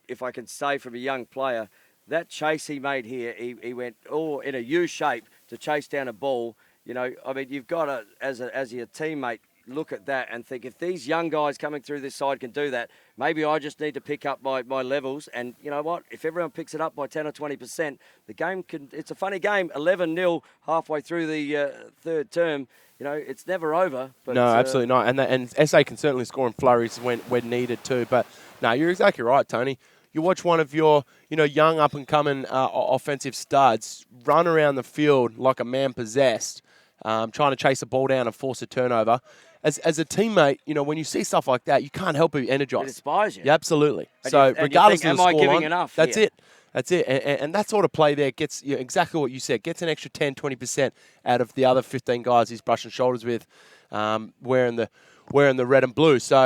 A: if I can say from a young player, that chase he made here, he went all in a U shape to chase down a ball. You know, I mean, you've got to, as your teammate, look at that and think, if these young guys coming through this side can do that, maybe I just need to pick up my levels. And you know what? If everyone picks it up by 10 or 20%, the game it's a funny game. 11-0 halfway through the third term. You know, it's never over. But,
B: no, absolutely not. And SA can certainly score in flurries when needed too. But no, you're exactly right, Tony. You watch one of your, young up-and-coming offensive studs run around the field like a man possessed, trying to chase a ball down and force a turnover. As a teammate, when you see stuff like that, you can't help but be energized.
A: It inspires you.
B: Yeah, absolutely.
A: And
B: so regardless of the
A: am I giving
B: scoreline,
A: enough?
B: that's it. That's it. And that sort of play there gets exactly what you said. Gets an extra 10, 20% out of the other 15 guys he's brushing shoulders with, wearing the red and blue. So,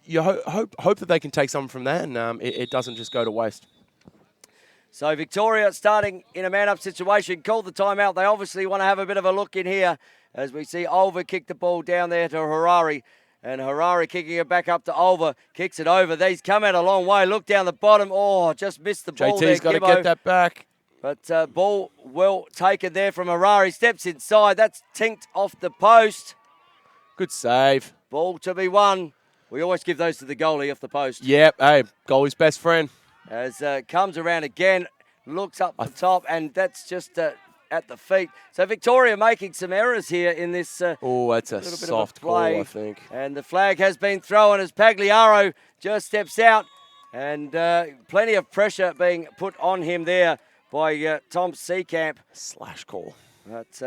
B: you hope that they can take something from that and it doesn't just go to waste.
A: So Victoria starting in a man-up situation, called the timeout. They obviously want to have a bit of a look in here as we see Olver kick the ball down there to Harari. And Harari kicking it back up to Olver, kicks it over. He's come out a long way. Look down the bottom. Oh, just missed the ball there,
B: JT's got to get that back.
A: But ball well taken there from Harari. Steps inside. That's tinked off the post.
B: Good save.
A: Ball to be won. We always give those to the goalie off the post.
B: Yep. Hey, goalie's best friend.
A: As comes around again, looks up the top, and that's just at the feet. So Victoria making some errors here in this
B: oh, that's a soft call, I think.
A: And the flag has been thrown as Pagliaro just steps out, and plenty of pressure being put on him there by Tom Seacamp.
B: Slash call.
A: But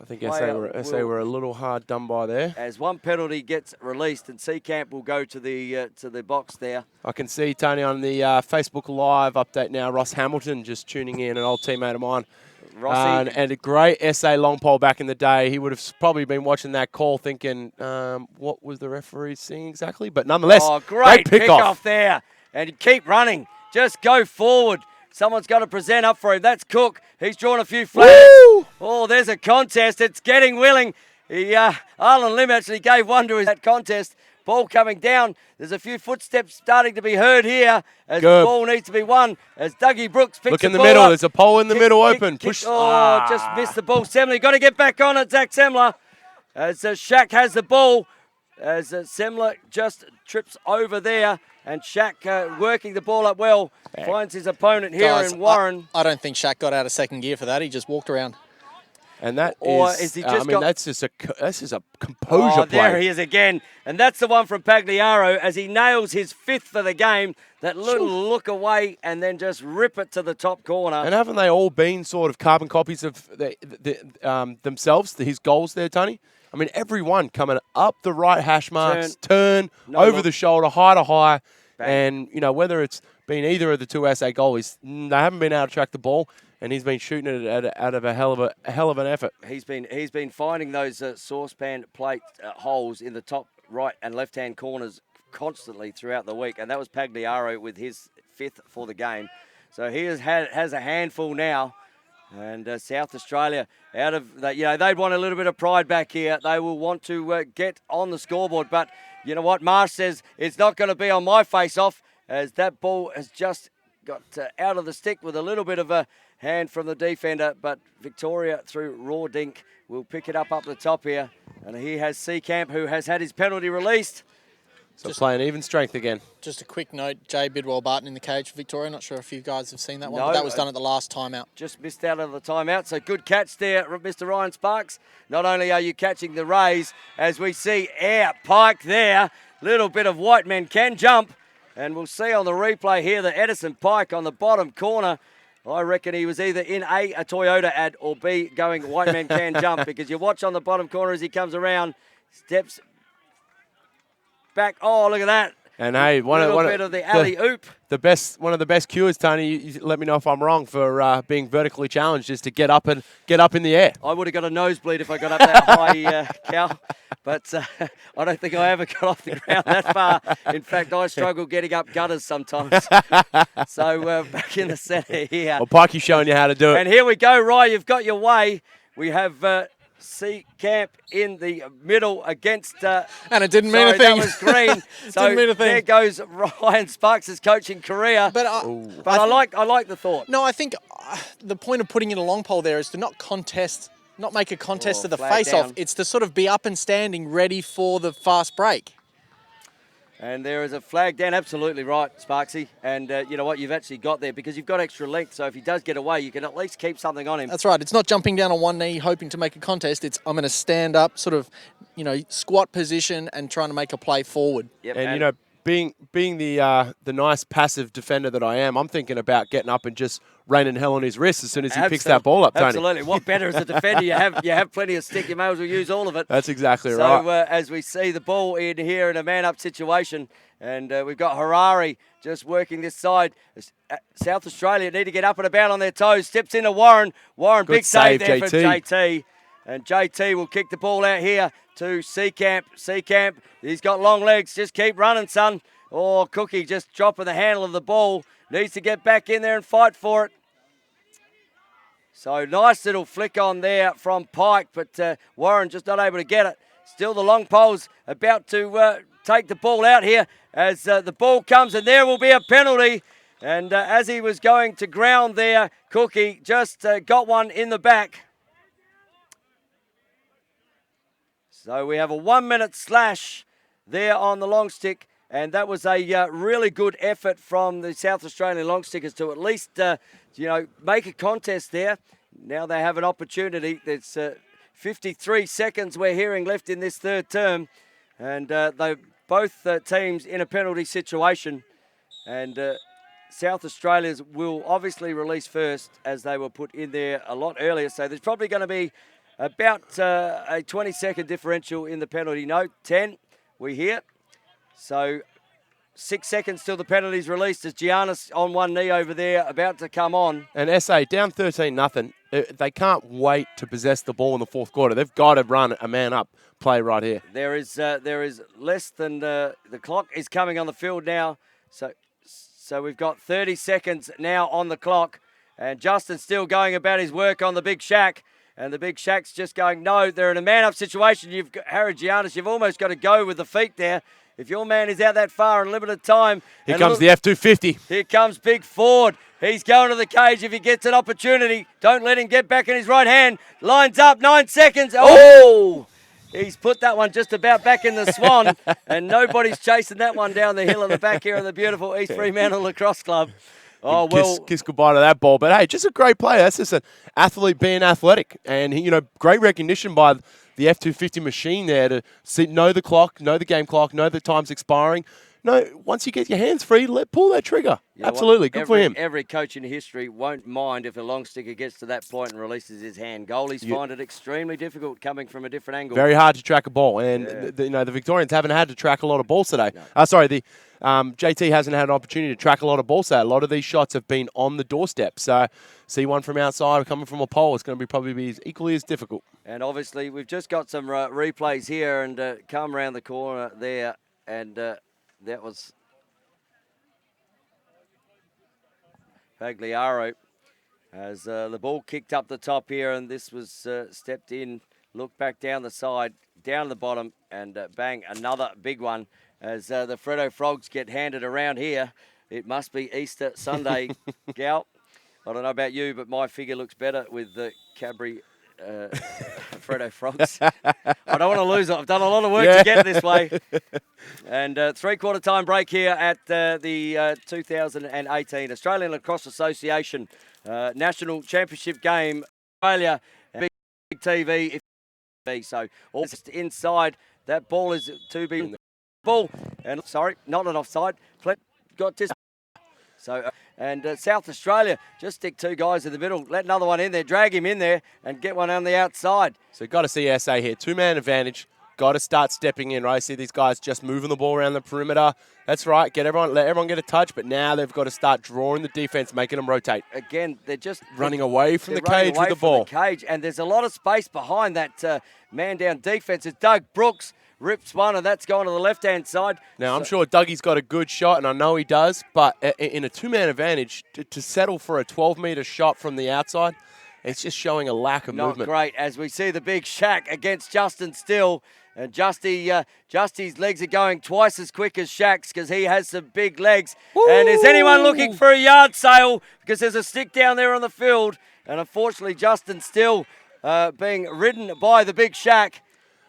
B: I think SA were a little hard done by there.
A: As one penalty gets released, and Seacamp will go to the box there.
B: I can see, Tony, on the Facebook Live update now, Ross Hamilton just tuning in, an old teammate of mine.
A: Rossi.
B: And a great SA long pole back in the day. He would have probably been watching that call thinking, what was the referee seeing exactly? But nonetheless,
A: great
B: pick-off
A: there. And keep running. Just go forward. Someone's got to present up for him. That's Cook. He's drawn a few flags.
B: Woo!
A: Oh, there's a contest. It's getting willing. Arlen Lim actually gave one to that contest. Ball coming down. There's a few footsteps starting to be heard here as the ball needs to be won. As Dougie Brooks picks
B: Look in
A: the
B: the
A: ball
B: middle.
A: up.
B: There's a pole in the middle open. Push.
A: Oh, just missed the ball. Semler, got to get back on it, Zach Semler. As Shaq has the ball. As Semler just trips over there. And Shaq working the ball up well. Finds his opponent here in Warren.
C: I don't think Shaq got out of second gear for that. He just walked around.
B: And that
A: Or
B: is,
A: is he just
B: I mean,
A: got...
B: that's just a composure play.
A: There he is again. And that's the one from Pagliaro as he nails his 5th for the game. That little look away and then just rip it to the top corner.
B: And haven't they all been sort of carbon copies of themselves, his goals there, Tony? I mean, every one coming up the right hash marks, turn over the shoulder, high to high. Bang. And, whether it's been either of the 2 SA goalies, they haven't been able to track the ball. And he's been shooting it out of a hell of an effort.
A: He's been finding those saucepan plate holes in the top right and left-hand corners constantly throughout the week, and that was Pagliaro with his 5th for the game. So he has a handful now, and South Australia out of that. They'd want a little bit of pride back here. They will want to get on the scoreboard, but you know what? Marsh says it's not going to be on my face-off, as that ball has just got out of the stick with a little bit of a hand from the defender, but Victoria through Raw Dink will pick it up the top here. And he has Seacamp, who has had his penalty released.
B: So playing even strength again.
C: Just a quick note, Jay Bidwell-Barton in the cage for Victoria. Not sure if you guys have seen that one,
A: No,
C: but that was done at the last timeout.
A: Just missed out of the timeout, so good catch there, Mr. Ryan Sparks. Not only are you catching the Rays, as we see Pike there, little bit of white men can jump. And we'll see on the replay here that Edison Pike on the bottom corner, I reckon he was either in A Toyota ad, or B, going white man can jump, because you watch on the bottom corner as he comes around, steps back. Oh, look at that.
B: And hey, one
A: of the alley-oop.
B: One of the best cures, Tony, you let me know if I'm wrong, for being vertically challenged, is to get up in the air.
A: I would have got a nosebleed if I got up that high, Cal. But I don't think I ever got off the ground that far. In fact, I struggle getting up gutters sometimes. So back in the centre here.
B: Well, Pikey's showing you how to do it.
A: And here we go, Ryan. You've got your way. We have C-Camp in the middle against...
C: and it didn't mean a thing.
A: That was green. So
C: didn't mean a thing.
A: There goes Ryan Sparks' coaching career.
C: But
A: I like the thought.
C: No, I think the point of putting in a long pole there is to not make a contest of the face-off. It's to sort of be up and standing, ready for the fast break.
A: And there is a flag down. Absolutely right, Sparksy. And you know what? You've actually got there because you've got extra length. So if he does get away, you can at least keep something on him.
C: That's right. It's not jumping down on one knee, hoping to make a contest. It's I'm going to stand up, sort of, squat position and trying to make a play forward.
A: Yep.
B: And being the nice passive defender that I am, I'm thinking about getting up and just raining hell on his wrist as soon as he picks that ball up, Tony.
A: Absolutely. What better as a defender? You have plenty of stick. You may as well use all of it.
B: That's exactly right.
A: So as we see the ball in here in a man-up situation, and we've got Harari just working this side. South Australia need to get up and about on their toes. Steps into Warren. Warren,
B: Good
A: big save there
B: JT.
A: for JT. And JT will kick the ball out here to Seacamp. Seacamp, he's got long legs. Just keep running, son. Oh, Cookie just dropping the handle of the ball. Needs to get back in there and fight for it. So nice little flick on there from Pike, but Warren just not able to get it. Still the long pole's about to take the ball out here as the ball comes, and there will be a penalty. And as he was going to ground there, Cookie just got one in the back. So we have a 1 minute slash there on the long stick, and that was a really good effort from the South Australian long stickers to at least, make a contest there. Now they have an opportunity. There's 53 seconds we're hearing left in this third term, and they both teams in a penalty situation, and South Australia's will obviously release first as they were put in there a lot earlier. So there's probably going to be about a 20-second differential in the penalty. No, 10 we hear. So 6 seconds till the penalty's released as Giannis on one knee over there about to come on.
B: And SA down 13-0. They can't wait to possess the ball in the fourth quarter. They've got to run a man-up play right here.
A: There is less than the clock is coming on the field now. So we've got 30 seconds now on the clock. And Justin's still going about his work on the Big Shack. And the Big Shack's just going, no, they're in a man-up situation. You've got Harry Giannis, you've almost got to go with the feet there. If your man is out that far in limited time.
B: Here comes the F-250.
A: Here comes Big Ford. He's going to the cage if he gets an opportunity. Don't let him get back in his right hand. Lines up, 9 seconds. Oh! He's put that one just about back in the swan, and nobody's chasing that one down the hill in the back here of the beautiful East Fremantle Lacrosse Club. Oh,
B: and
A: well.
B: kiss goodbye to that ball. But hey, just a great player. That's just an athlete being athletic. And, great recognition by the F250 machine there to know the clock, know the game clock, know the time's expiring. No, once you get your hands free, pull that trigger. Absolutely, good for him.
A: Every coach in history won't mind if a long sticker gets to that point and releases his hand. Goalies find it extremely difficult coming from a different angle.
B: Very hard to track a ball, and the Victorians haven't had to track a lot of balls today.
A: No.
B: JT hasn't had an opportunity to track a lot of balls today. A lot of these shots have been on the doorstep. So, see one from outside or coming from a pole, it's going to probably be equally as difficult.
A: And obviously, we've just got some replays here and come around the corner there, and that was Pagliaro as the ball kicked up the top here, and this was stepped in, looked back down the side, down the bottom, and bang, another big one as the Freddo Frogs get handed around here. It must be Easter Sunday, Gal. I don't know about you, but my figure looks better with the Cadbury Freddo Frogs. I don't want to lose it. I've done a lot of work to get this way. And three-quarter time break here at the 2018 Australian Lacrosse Association National Championship game. Australia, big TV. So all inside. That ball is to be ball. And sorry, not an offside. Got this. So, and South Australia, just stick two guys in the middle, let another one in there, drag him in there, and get one on the outside.
B: So, got to see SA here. Two-man advantage. Got to start stepping in, right? See these guys just moving the ball around the perimeter. That's right. Let everyone get a touch, but now they've got to start drawing the defense, making them rotate.
A: Again, they're just
B: running away from the cage with the ball.
A: And there's a lot of space behind that man-down defense. It's Doug Brooks. Rips one, and that's gone to the left-hand side.
B: Now, I'm sure Dougie's got a good shot, and I know he does, but in a two-man advantage, to settle for a 12-metre shot from the outside, it's just showing a lack of movement.
A: Not great, as we see the big shack against Justin Still. And Justy's legs are going twice as quick as Shaq's because he has some big legs. Woo! And is anyone looking for a yard sale? Because there's a stick down there on the field. And unfortunately, Justin Still being ridden by the big shack.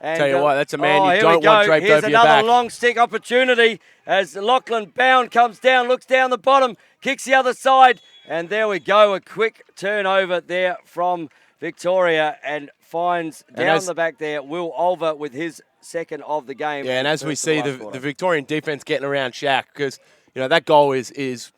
A: And,
B: tell you what, that's a man you don't want draped
A: Here's
B: over your back.
A: Here's another long stick opportunity as Lachlan Bound comes down, looks down the bottom, kicks the other side, and there we go. A quick turnover there from Victoria and finds down the back there Will Olver with his second of the game.
B: Yeah, and as we see the Victorian defense getting around Shaq, because that goal is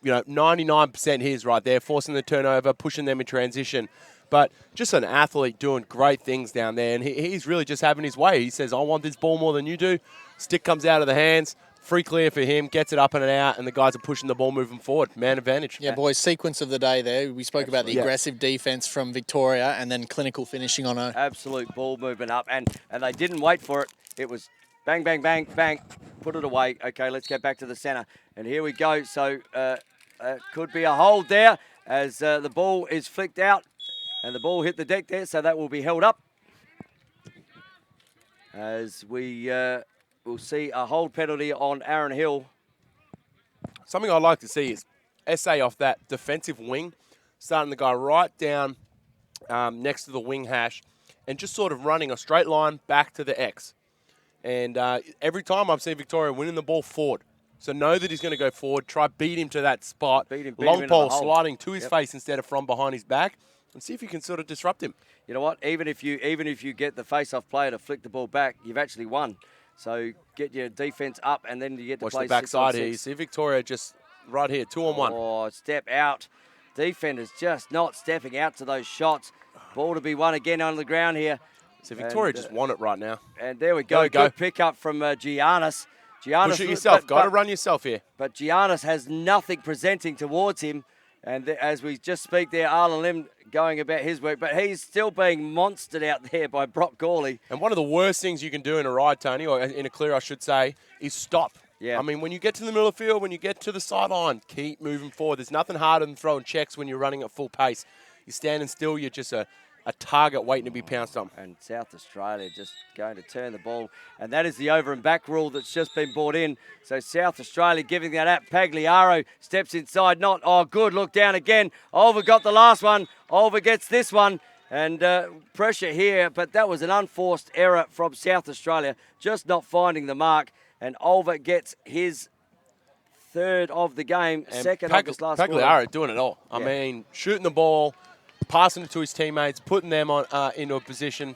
B: 99% his right there, forcing the turnover, pushing them in transition. But just an athlete doing great things down there, and he's really just having his way. He says, I want this ball more than you do. Stick comes out of the hands, free clear for him, gets it up and out, and the guys are pushing the ball moving forward. Man advantage.
C: Yeah, boys, sequence of the day there. We spoke about the aggressive defense from Victoria and then clinical finishing on a...
A: Absolute ball movement up, and they didn't wait for it. It was bang, bang, bang, bang, put it away. Okay, let's get back to the centre. And here we go. So could be a hold there as the ball is flicked out. And the ball hit the deck there, so that will be held up. As we will see a hold penalty on Aaron Hill.
B: Something I'd like to see is SA off that defensive wing, starting the guy right down next to the wing hash, and just sort of running a straight line back to the X. And every time I've seen Victoria winning the ball forward. So know that he's going to go forward, try beat him to that spot. Long pole sliding to his face instead of from behind his back. And see if you can sort of disrupt him.
A: You know what? Even if you get the face-off player to flick the ball back, you've actually won. So get your defense up, and then you get to play 6 on 6.
B: Watch the backside here. You see Victoria just right here, 2-on-1.
A: Oh, step out. Defenders just not stepping out to those shots. Ball to be won again on the ground here.
B: So Victoria just won it right now.
A: And there we go. Good pick up from Giannis.
B: Push it yourself. Got to run yourself here.
A: But Giannis has nothing presenting towards him. And as we just speak there, Arlen Lim going about his work, but he's still being monstered out there by Brock Gawley.
B: And one of the worst things you can do in a ride, Tony, or in a clear, I should say, is stop.
A: Yeah.
B: I mean, when you get to the middle of the field, when you get to the sideline, keep moving forward. There's nothing harder than throwing checks when you're running at full pace. You're standing still, you're just a target waiting to be pounced on.
A: And South Australia just going to turn the ball. And that is the over and back rule that's just been brought in. So South Australia giving that at Pagliaro. Steps inside, not, oh, good, look down again. Olver got the last one. Olver gets this one. And pressure here, but that was an unforced error from South Australia. Just not finding the mark. And Olver gets his third of the game,
B: And
A: second of this last quarter.
B: Pagliaro doing it all. I mean, shooting the ball, passing it to his teammates, putting them on into a position.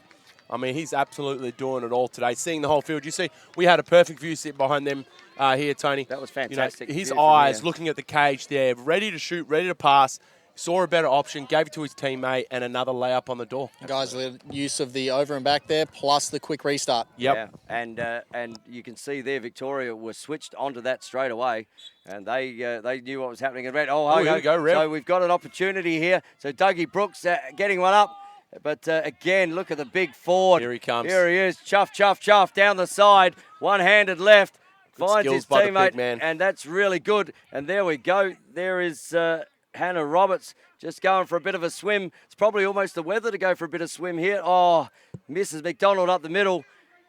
B: I mean, he's absolutely doing it all today. Seeing the whole field. You see, we had a perfect view sit behind them here, Tony.
A: That was fantastic.
B: You know, his
A: view from
B: eyes
A: there.
B: looking at the cage there, ready to shoot, ready to pass. Saw a better option, gave it to his teammate, and another layup on the door.
C: Guys, the use of the over and back there, plus the quick restart.
B: Yep.
A: Yeah, and you can see there Victoria was switched onto that straight away, and they knew what was happening in red. Oh,
B: here we go, Rev.
A: So we've got an opportunity here. So Dougie Brooks getting one up, but again, look at the big forward.
B: Here he comes.
A: Here he is, chuff, chuff, chuff, down the side, one-handed left, finds
B: skills
A: his
B: by the big
A: teammate,
B: man.
A: and that's really good. And there we go. There is Hannah Roberts just going for a bit of a swim. It's probably almost the weather to go for a bit of swim here. Oh, misses McDonald up the middle.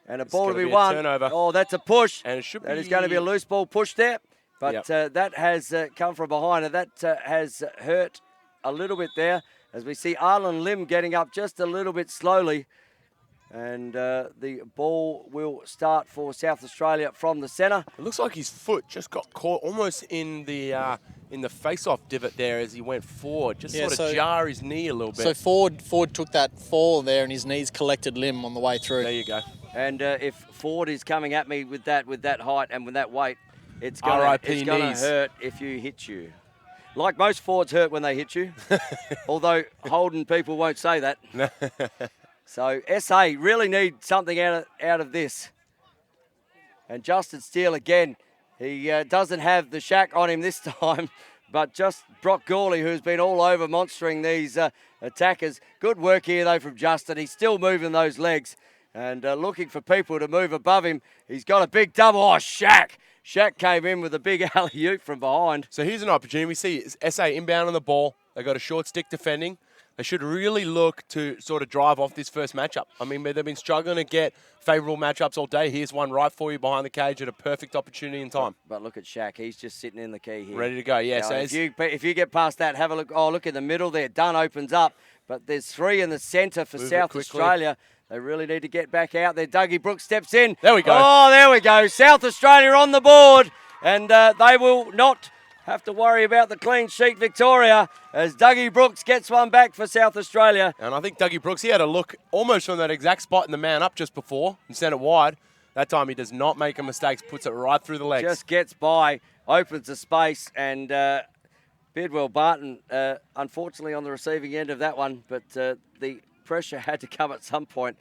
A: And a ball to be won.
B: Turnover.
A: Oh, that's a push.
B: And it should
A: That
B: be...
A: is going to be a loose ball push there. But
B: Yep.
A: that has come from behind, and that has hurt a little bit there. As we see Arlen Lim getting up just a little bit slowly. And the ball will start for South Australia from the centre.
B: It looks like his foot just got caught almost in the face-off divot there as he went forward. Just
C: Yeah,
B: sort of jar his knee a little bit.
C: So Ford took that fall there, and his knees collected limb on the way through.
B: There you go.
A: And if Ford is coming at me with that height and with that weight, it's going
B: R.I.P.
A: to
B: knees.
A: hurt if you hit you. Like most Fords hurt when they hit you, although Holden people won't say that. So SA really need something out of this. And Justin Steele again, he doesn't have the Shaq on him this time, but just Brock Gawley, who's been all over monstering these attackers. Good work here though from Justin. He's still moving those legs and looking for people to move above him. He's got a big double. Oh, Shaq! Shaq came in with a big alley-oop from behind.
B: So here's an opportunity. We see SA inbound on the ball. They got a short stick defending. They should really look to sort of drive off this first matchup. I mean, they've been struggling to get favourable matchups all day. Here's one right for you behind the cage at a perfect opportunity in time.
A: But look at Shaq. He's just sitting in the key here.
B: Ready to go, yeah.
A: Now,
B: So
A: if you get past that, have a look. Oh, look in the middle there. Dunn opens up. But there's three in the centre for
B: Move it
A: South
B: quickly.
A: Australia. They really need to get back out there. Dougie Brooks steps in.
B: There we go.
A: Oh, there we go. South Australia on the board. And they will not have to worry about the clean sheet, Victoria, as Dougie Brooks gets one back for South Australia.
B: And I think Dougie Brooks, he had a look almost from that exact spot in the man up just before and sent it wide. That time he does not make a mistake, puts it right through the legs.
A: Just gets by, opens the space, and Bidwell Barton, unfortunately, on the receiving end of that one, but the pressure had to come at some point.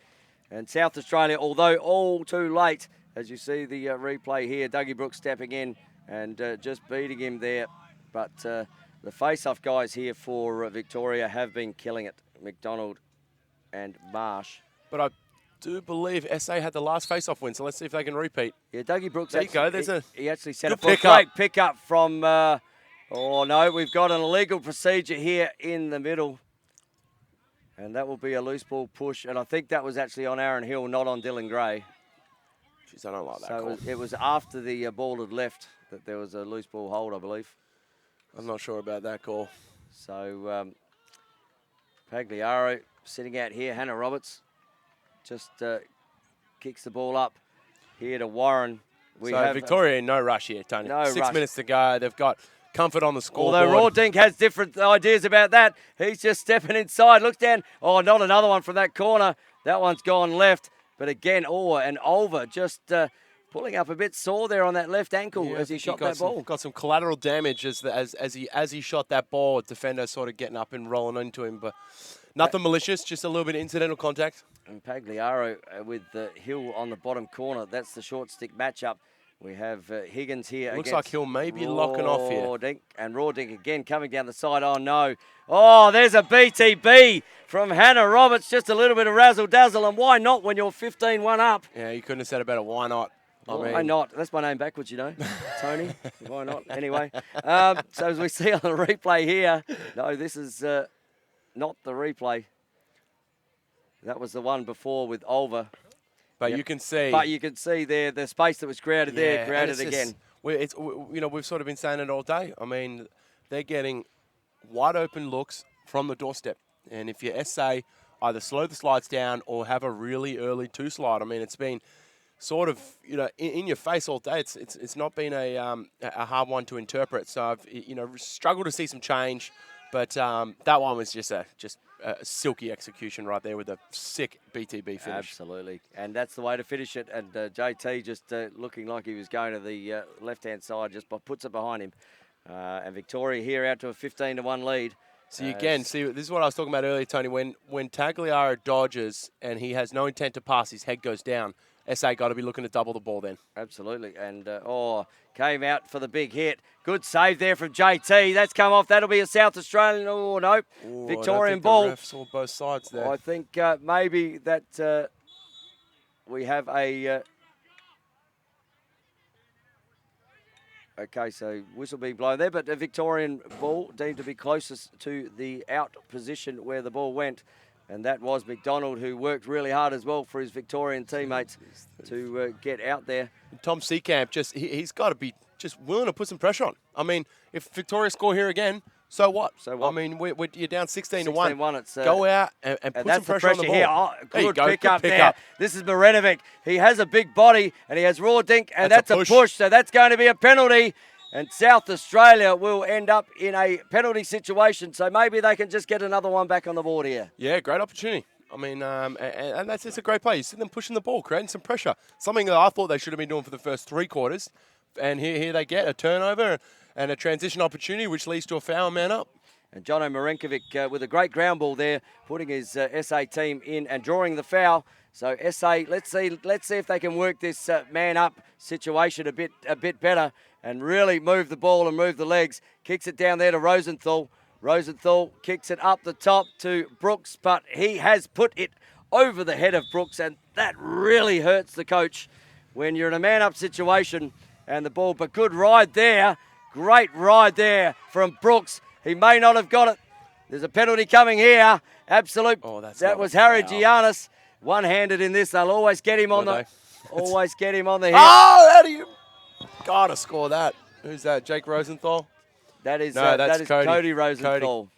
A: And South Australia, although all too late, as you see the replay here, Dougie Brooks stepping in and just beating him there. But the face-off guys here for Victoria have been killing it, McDonald and Marsh.
B: But I do believe SA had the last face-off win, so let's see if they can repeat.
A: Yeah, Dougie Brooks.
B: There you go. There's
A: he actually set
B: good
A: up a
B: pickup.
A: great pickup from. Oh no, we've got an illegal procedure here in the middle, and that will be a loose ball push. And I think that was actually on Aaron Hill, not on Dylan Gray.
B: Jeez, I don't like that
A: So
B: call.
A: it was after the ball had left that there was a loose ball hold, I believe.
B: I'm not sure about that call.
A: So Pagliaro sitting out here. Hannah Roberts just kicks the ball up here to Warren. We
B: So
A: have
B: Victoria in no rush here, Tony.
A: No
B: 6
A: rush.
B: minutes to go. They've got comfort on the scoreboard.
A: Although Raw Dink has different ideas about that. He's just stepping inside. Looks down. Oh, not another one from that corner. That one's gone left. But again, and Olver just pulling up a bit sore there on that left ankle
B: Yeah,
A: as he
B: I think
A: shot
B: got
A: that ball.
B: Got some collateral damage as he shot that ball. Defender sort of getting up and rolling into him, but nothing malicious, just a little bit of incidental contact.
A: And Pagliaro with Hill on the bottom corner. That's the short stick matchup. We have Higgins here.
B: Looks
A: against
B: like Hill may be locking off here.
A: Rawdink. And Rawdink again coming down the side. Oh, no. Oh, there's a BTB from Hannah Roberts. Just a little bit of razzle-dazzle. And why not when you're 15-1 up?
B: Yeah, you couldn't have said it better. Why not?
A: Why not? That's my name backwards, you know. Tony. Why not? Anyway. So as we see on the replay here, no, this is not the replay. That was the one before with Olver.
B: But
A: Yep.
B: you can see.
A: But you can see there the space that was created there,
B: and
A: created
B: it's just-
A: again.
B: we've sort of been saying it all day. I mean, they're getting wide open looks from the doorstep. And if you SA, either slow the slides down or have a really early two slide. I mean, it's been sort of, in your face all day. It's not been a hard one to interpret. So I've, struggled to see some change, but that one was just a silky execution right there with a sick BTB finish.
A: Absolutely, and that's the way to finish it. And JT just looking like he was going to the left-hand side, just puts it behind him. And Victoria here out to a 15-1 lead.
B: See, again, this is what I was talking about earlier, Tony. When Pagliaro dodges and he has no intent to pass, his head goes down. SA got to be looking to double the ball then.
A: Absolutely. And, came out for the big hit. Good save there from JT. That's come off. That'll be a South Australian. Oh, no. Victorian ball.
B: The ref saw both sides there.
A: I think maybe that we have a... Okay, so whistle being blown there, but a Victorian ball deemed to be closest to the out position where the ball went. And that was McDonald, who worked really hard as well for his Victorian teammates to get out there.
B: Tom Seekamp, he's got to be just willing to put some pressure on. I mean, if Victoria score here again, so what? I mean, you're down 16-1.
A: 16-1 it's,
B: go out and put some pressure on the ball.
A: Here. Oh, good pick up there. This is Marinovic. He has a big body and he has raw dink, and that's a push. So that's going to be a penalty. And South Australia will end up in a penalty situation. So maybe they can just get another one back on the board here.
B: Yeah, great opportunity. I mean, and that's just a great play. You see them pushing the ball, creating some pressure. Something that I thought they should have been doing for the first 3 quarters. And here they get a turnover and a transition opportunity, which leads to a foul, man up.
A: And Jono Marenkovic with a great ground ball there, putting his SA team in and drawing the foul. So SA, let's see if they can work this man up situation a bit better and really move the ball and move the legs. Kicks it down there to Rosenthal. Rosenthal kicks it up the top to Brooks, but he has put it over the head of Brooks, and that really hurts the coach when you're in a man-up situation and the ball. But good ride there. Great ride there from Brooks. He may not have got it. There's a penalty coming here. Absolute.
B: Oh,
A: that was Harry Giannis. One-handed in this. They'll always get him on the hit.
B: Oh, how do you gotta score that? Who's that? Jake Rosenthal?
A: That is Cody Rosenthal.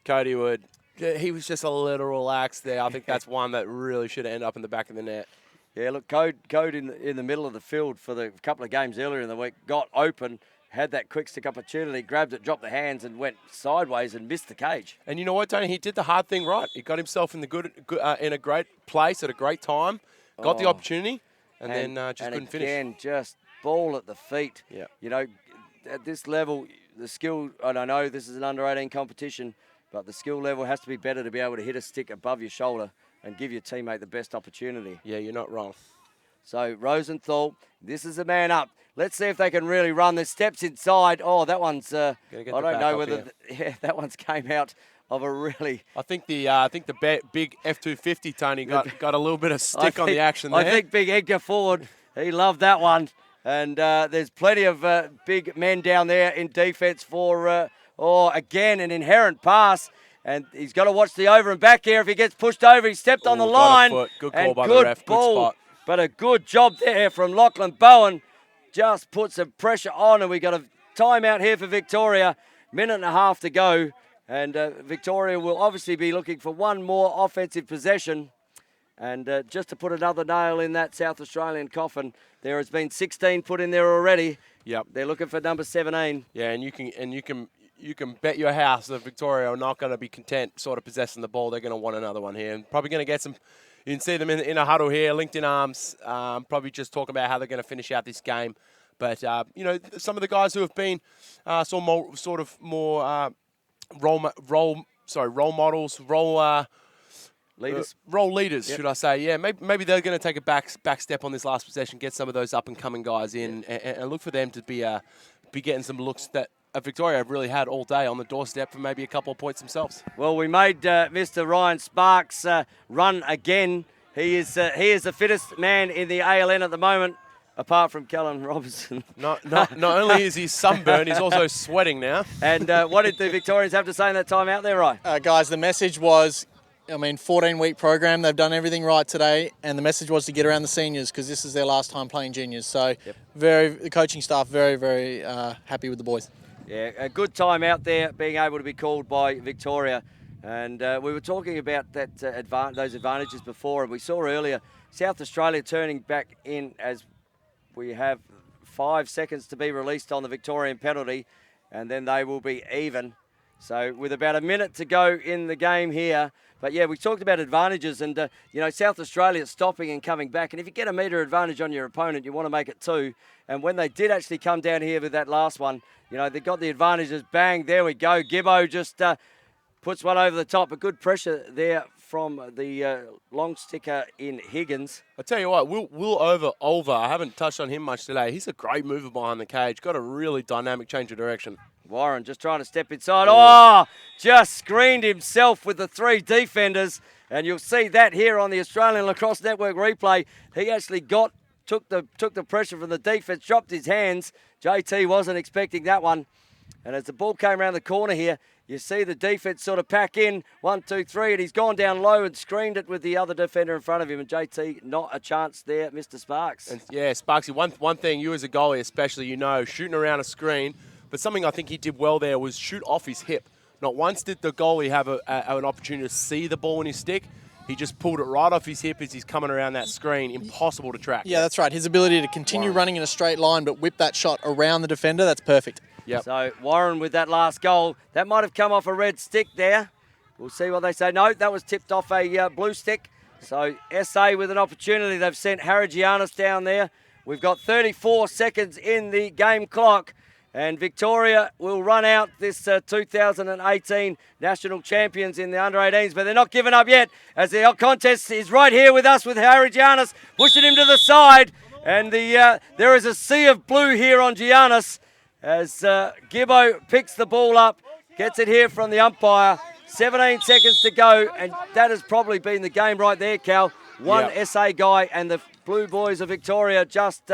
B: Cody Wood. He was just a little relaxed there. I think that's one that really should end up in the back of the net.
A: Yeah, look, Code in the middle of the field for the couple of games earlier in the week, got open, had that quick stick opportunity, grabbed it, dropped the hands, and went sideways and missed the cage.
B: And you know what, Tony? He did the hard thing right. He got himself in in a great place at a great time, got the opportunity, and then just couldn't finish.
A: And again, just ball at the feet.
B: Yeah.
A: You know, at this level, the skill, I don't know, this is an under-18 competition, but the skill level has to be better to be able to hit a stick above your shoulder and give your teammate the best opportunity.
B: Yeah, you're not wrong.
A: So Rosenthal, this is a man up. Let's see if they can really run. The steps inside. Oh, that one's. I don't know whether. That one's came out of a really.
B: I think the big F250 Tony got a little bit of stick on the action there.
A: I think big Edgar Ford, he loved that one, and there's plenty of big men down there in defence for. Again an inherent pass. And he's got to watch the over and back here. If he gets pushed over, he stepped on the line.
B: Good call by the ref. Good spot.
A: But a good job there from Lachlan Bowen. Just put some pressure on, and we got a timeout here for Victoria. 1.5 to go. And Victoria will obviously be looking for one more offensive possession. And just to put another nail in that South Australian coffin, there has been 16 put in there already.
B: Yep.
A: They're looking for number 17.
B: Yeah, and you can bet your house that Victoria are not going to be content sort of possessing the ball. They're going to want another one here. And probably going to get some, you can see them in a huddle here, linked in arms, probably just talking about how they're going to finish out this game. But, some of the guys who have been more role models, role leaders, should I say. Yeah, maybe they're going to take a back step on this last possession, get some of those up-and-coming guys in, and look for them to be getting some looks that Victoria have really had all day on the doorstep for maybe a couple of points themselves.
A: Well, we made Mr. Ryan Sparks run again. He is the fittest man in the ALN at the moment, apart from Kellen Robertson.
B: Not only is he sunburned, he's also sweating now.
A: And what did the Victorians have to say in that time out there, Ryan?
C: Guys, the message was, 14-week program. They've done everything right today, and the message was to get around the seniors because this is their last time playing juniors. So the coaching staff very, very happy with the boys.
A: Yeah, a good time out there being able to be called by Victoria. And we were talking about that those advantages before, and we saw earlier South Australia turning back in as we have 5 seconds to be released on the Victorian penalty, and then they will be even. So with about a minute to go in the game here. But yeah, we talked about advantages, and South Australia stopping and coming back. And if you get a metre advantage on your opponent, you want to make it 2. And when they did actually come down here with that last one, they got the advantages. Bang, there we go. Gibbo just puts one over the top. A good pressure there from the long sticker in Higgins.
B: I tell you what, Will Olver, I haven't touched on him much today. He's a great mover behind the cage. Got a really dynamic change of direction.
A: Warren just trying to step inside. Oh, just screened himself with the 3 defenders. And you'll see that here on the Australian Lacrosse Network replay. He actually took the pressure from the defense, dropped his hands. JT wasn't expecting that one. And as the ball came around the corner here, you see the defense sort of pack in. 1, 2, 3, and he's gone down low and screened it with the other defender in front of him. And JT, not a chance there, Mr. Sparks.
B: And yeah, Sparksy, one thing, you as a goalie especially, shooting around a screen, but something I think he did well there was shoot off his hip. Not once did the goalie have an opportunity to see the ball in his stick. He just pulled it right off his hip as he's coming around that screen. Impossible to track.
C: Yeah, that's right. His ability to continue running in a straight line but whip that shot around the defender, that's perfect.
B: Yep.
A: So Warren with that last goal. That might have come off a red stick there. We'll see what they say. No, that was tipped off a blue stick. So SA with an opportunity. They've sent Haragianis down there. We've got 34 seconds in the game clock. And Victoria will run out this 2018 national champions in the under-18s, but they're not giving up yet as the contest is right here with us with Harry Giannis pushing him to the side. And there is a sea of blue here on Giannis as Gibbo picks the ball up, gets it here from the umpire. 17 seconds to go, and that has probably been the game right there, Cal. One SA guy and the Blue Boys of Victoria just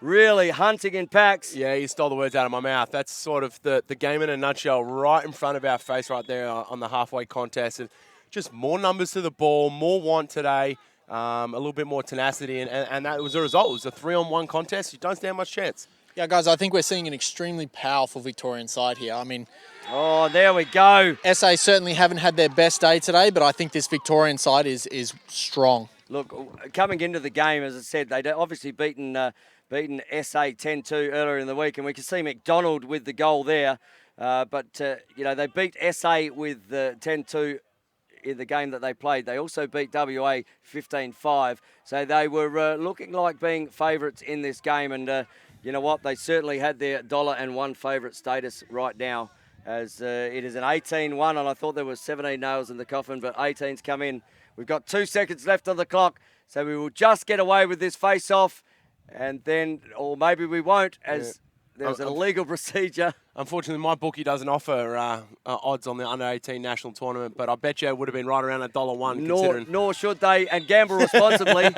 A: really hunting in packs.
B: Yeah, you stole the words out of my mouth. That's sort of the game in a nutshell, right in front of our face right there on the halfway contest. And just more numbers to the ball, more want today, a little bit more tenacity, and that was the result. It was a 3-on-1 contest. You don't stand much chance. Yeah,
C: guys, I think we're seeing an extremely powerful Victorian side here. I mean,
A: oh, there we go.
C: SA certainly haven't had their best day today, but I think this Victorian side is strong.
A: Look, coming into the game, as I said, they'd obviously beaten SA 10-2 earlier in the week, and we can see McDonald with the goal there. But they beat SA with 10-2 in the game that they played. They also beat WA 15-5. So they were looking like being favourites in this game. And you know what? They certainly had their $1 favourite status right now, as it is an 18-1. And I thought there were 17 nails in the coffin, but 18's come in. We've got 2 seconds left on the clock, so we will just get away with this face-off, and then, or maybe we won't, as there's a legal procedure.
B: Unfortunately, my bookie doesn't offer odds on the under-18 national tournament, but I bet you it would have been right around $1
A: Nor should they, and gamble responsibly,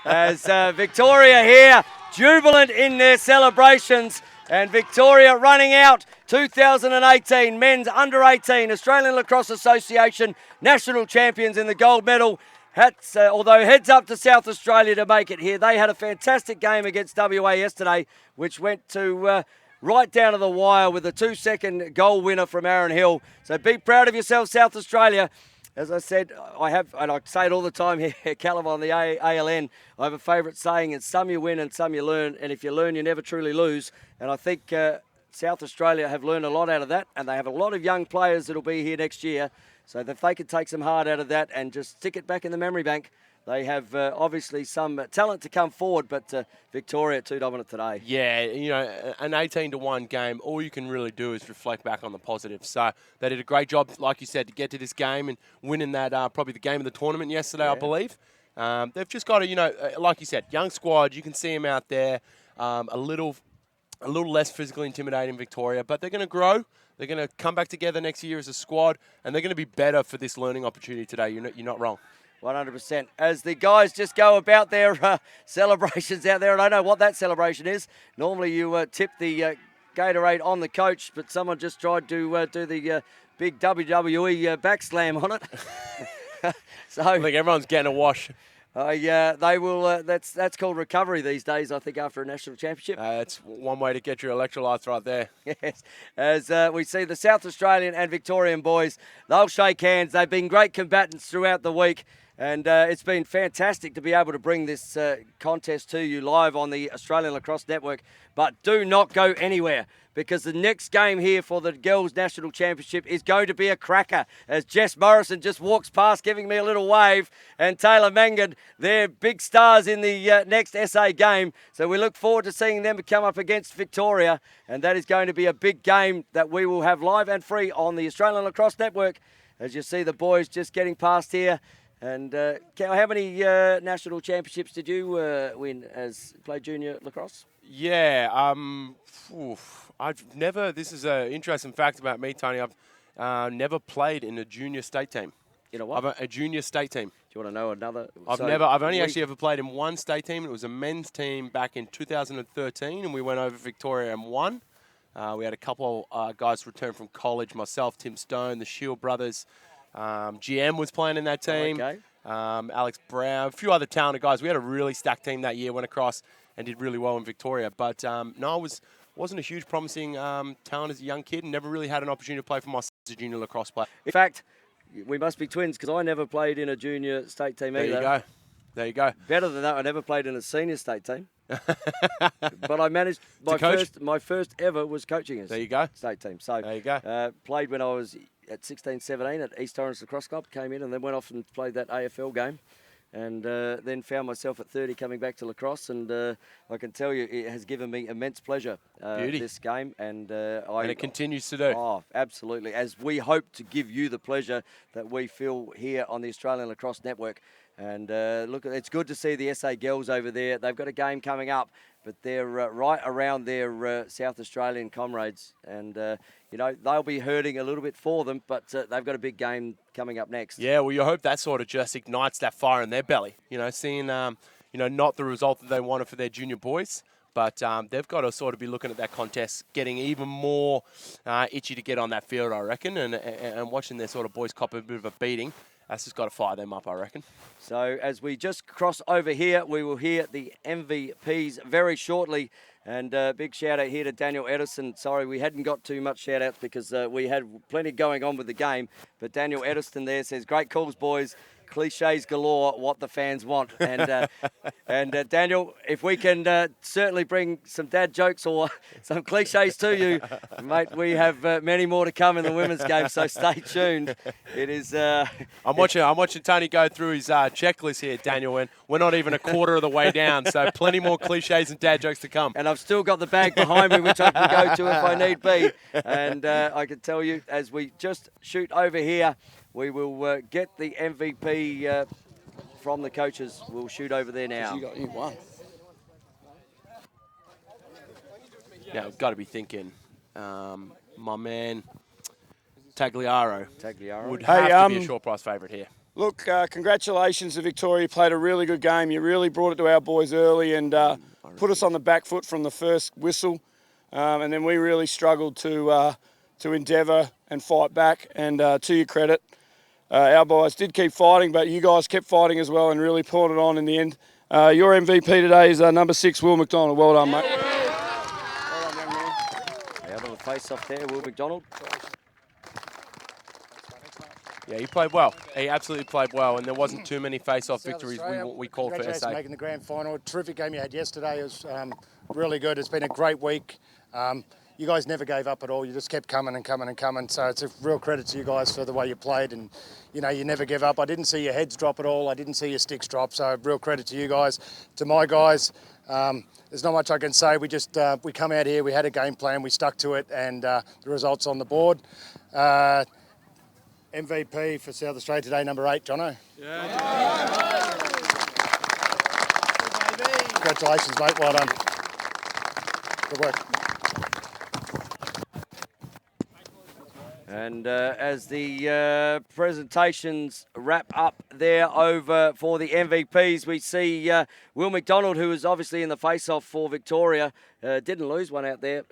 A: as Victoria here, jubilant in their celebrations, and Victoria running out 2018 Men's Under-18 Australian Lacrosse Association National Champions in the gold medal. Although heads up to South Australia to make it here. They had a fantastic game against WA yesterday, which went to right down to the wire with a 2-second goal winner from Aaron Hill. So be proud of yourself, South Australia. As I said, I have, and I say it all the time here, Callum, on the ALN, I have a favourite saying, it's some you win and some you learn, and if you learn, you never truly lose. And I think South Australia have learned a lot out of that, and they have a lot of young players that will be here next year. So if they could take some heart out of that and just stick it back in the memory bank, they have obviously some talent to come forward, but Victoria too dominant today.
B: Yeah, an 18-1 game, all you can really do is reflect back on the positives. So they did a great job, like you said, to get to this game and winning that probably the game of the tournament yesterday, I believe. They've just got a, like you said, young squad. You can see them out there, a little less physically intimidating Victoria, but they're going to grow. They're going to come back together next year as a squad, and they're going to be better for this learning opportunity today. You're not wrong.
A: 100%. As the guys just go about their celebrations out there, and I don't know what that celebration is. Normally you tip the Gatorade on the coach, but someone just tried to do the big WWE backslam on it. So
B: I think everyone's getting a wash.
A: They will. That's called recovery these days, I think, after a national championship.
B: It's one way to get your electrolytes right there.
A: Yes, as we see the South Australian and Victorian boys, they'll shake hands. They've been great combatants throughout the week, and it's been fantastic to be able to bring this contest to you live on the Australian Lacrosse Network. But do not go anywhere, because the next game here for the Girls National Championship is going to be a cracker, as Jess Morrison just walks past giving me a little wave, and Taylor Mangan, they're big stars in the next SA game. So we look forward to seeing them come up against Victoria, and that is going to be a big game that we will have live and free on the Australian Lacrosse Network, as you see the boys just getting past here. And Cal, how many national championships did you win as play junior lacrosse?
B: Yeah, I've never. This is an interesting fact about me, Tony. I've never played in a junior state team.
A: You know what?
B: A junior state team.
A: Do you want to know another?
B: I've only actually ever played in one state team. It was a men's team back in 2013, and we went over Victoria and won. We had a couple guys return from college. Myself, Tim Stone, the Shield brothers. GM was playing in that team.
A: Okay.
B: Alex Brown, a few other talented guys. We had a really stacked team that year. Went across and did really well in Victoria. But no, I wasn't a huge promising talent as a young kid, and never really had an opportunity to play for myself as a junior lacrosse player.
A: In fact, we must be twins, because I never played in a junior state team either.
B: There you go. There you go.
A: Better than that, I never played in a senior state team. But I managed my first ever was coaching a state team. So
B: there you go.
A: Played when I was at 16, 17 at East Torrens Lacrosse Club. Came in and then went off and played that AFL game. And then found myself at 30 coming back to lacrosse, and I can tell you it has given me immense pleasure, this game. And
B: it continues to do.
A: Oh, absolutely. As we hope to give you the pleasure that we feel here on the Australian Lacrosse Network. And look, it's good to see the SA girls over there. They've got a game coming up, but they're right around their South Australian comrades. And, they'll be hurting a little bit for them, but they've got a big game coming up next.
B: Yeah, well, you hope that sort of just ignites that fire in their belly. Seeing, not the result that they wanted for their junior boys, but they've got to sort of be looking at that contest, getting even more itchy to get on that field, I reckon, and watching their sort of boys cop a bit of a beating. That's just got to fire them up, I reckon.
A: So as we just cross over here, we will hear the MVPs very shortly. And big shout out here to Daniel Edison. Sorry, we hadn't got too much shout outs because we had plenty going on with the game. But Daniel Edison there says, great calls, boys. Cliches galore, what the fans want. And Daniel, if we can certainly bring some dad jokes or some cliches to you, mate, we have many more to come in the women's game, so stay tuned. It is.
B: I'm watching Tony go through his checklist here, Daniel, and we're not even a quarter of the way down, so plenty more cliches and dad jokes to come.
A: And I've still got the bag behind me, which I can go to if I need be. And I can tell you, as we just shoot over here, we will get the MVP from the coaches. We'll shoot over there now.
D: You won.
B: Yeah, I've got to be thinking, my man Pagliaro would have to be a short price favourite here.
D: Look, congratulations to Victoria. You played a really good game. You really brought it to our boys early and put us on the back foot from the first whistle. And then we really struggled to endeavour and fight back. And to your credit, our boys did keep fighting, but you guys kept fighting as well and really pulled it on in the end. Your MVP today is number 6, Will McDonald. Well done, mate. Well done, young man.
A: Out on the face-off there, Will McDonald.
B: Yeah, he played well. He absolutely played well, and there wasn't too many face-off victories we called for SA.
E: Making the grand final. Terrific game you had yesterday. It was really good. It's been a great week. You guys never gave up at all. You just kept coming and coming and coming. So it's a real credit to you guys for the way you played. And, you never give up. I didn't see your heads drop at all. I didn't see your sticks drop. So real credit to you guys. To my guys, there's not much I can say. We just, we come out here, we had a game plan, we stuck to it, and the results on the board. MVP for South Australia today, number 8, Jono. Yeah. Congratulations, mate. Well done. Good work.
A: And as the presentations wrap up there over for the MVPs, we see Will McDonald, who was obviously in the face-off for Victoria, didn't lose one out there.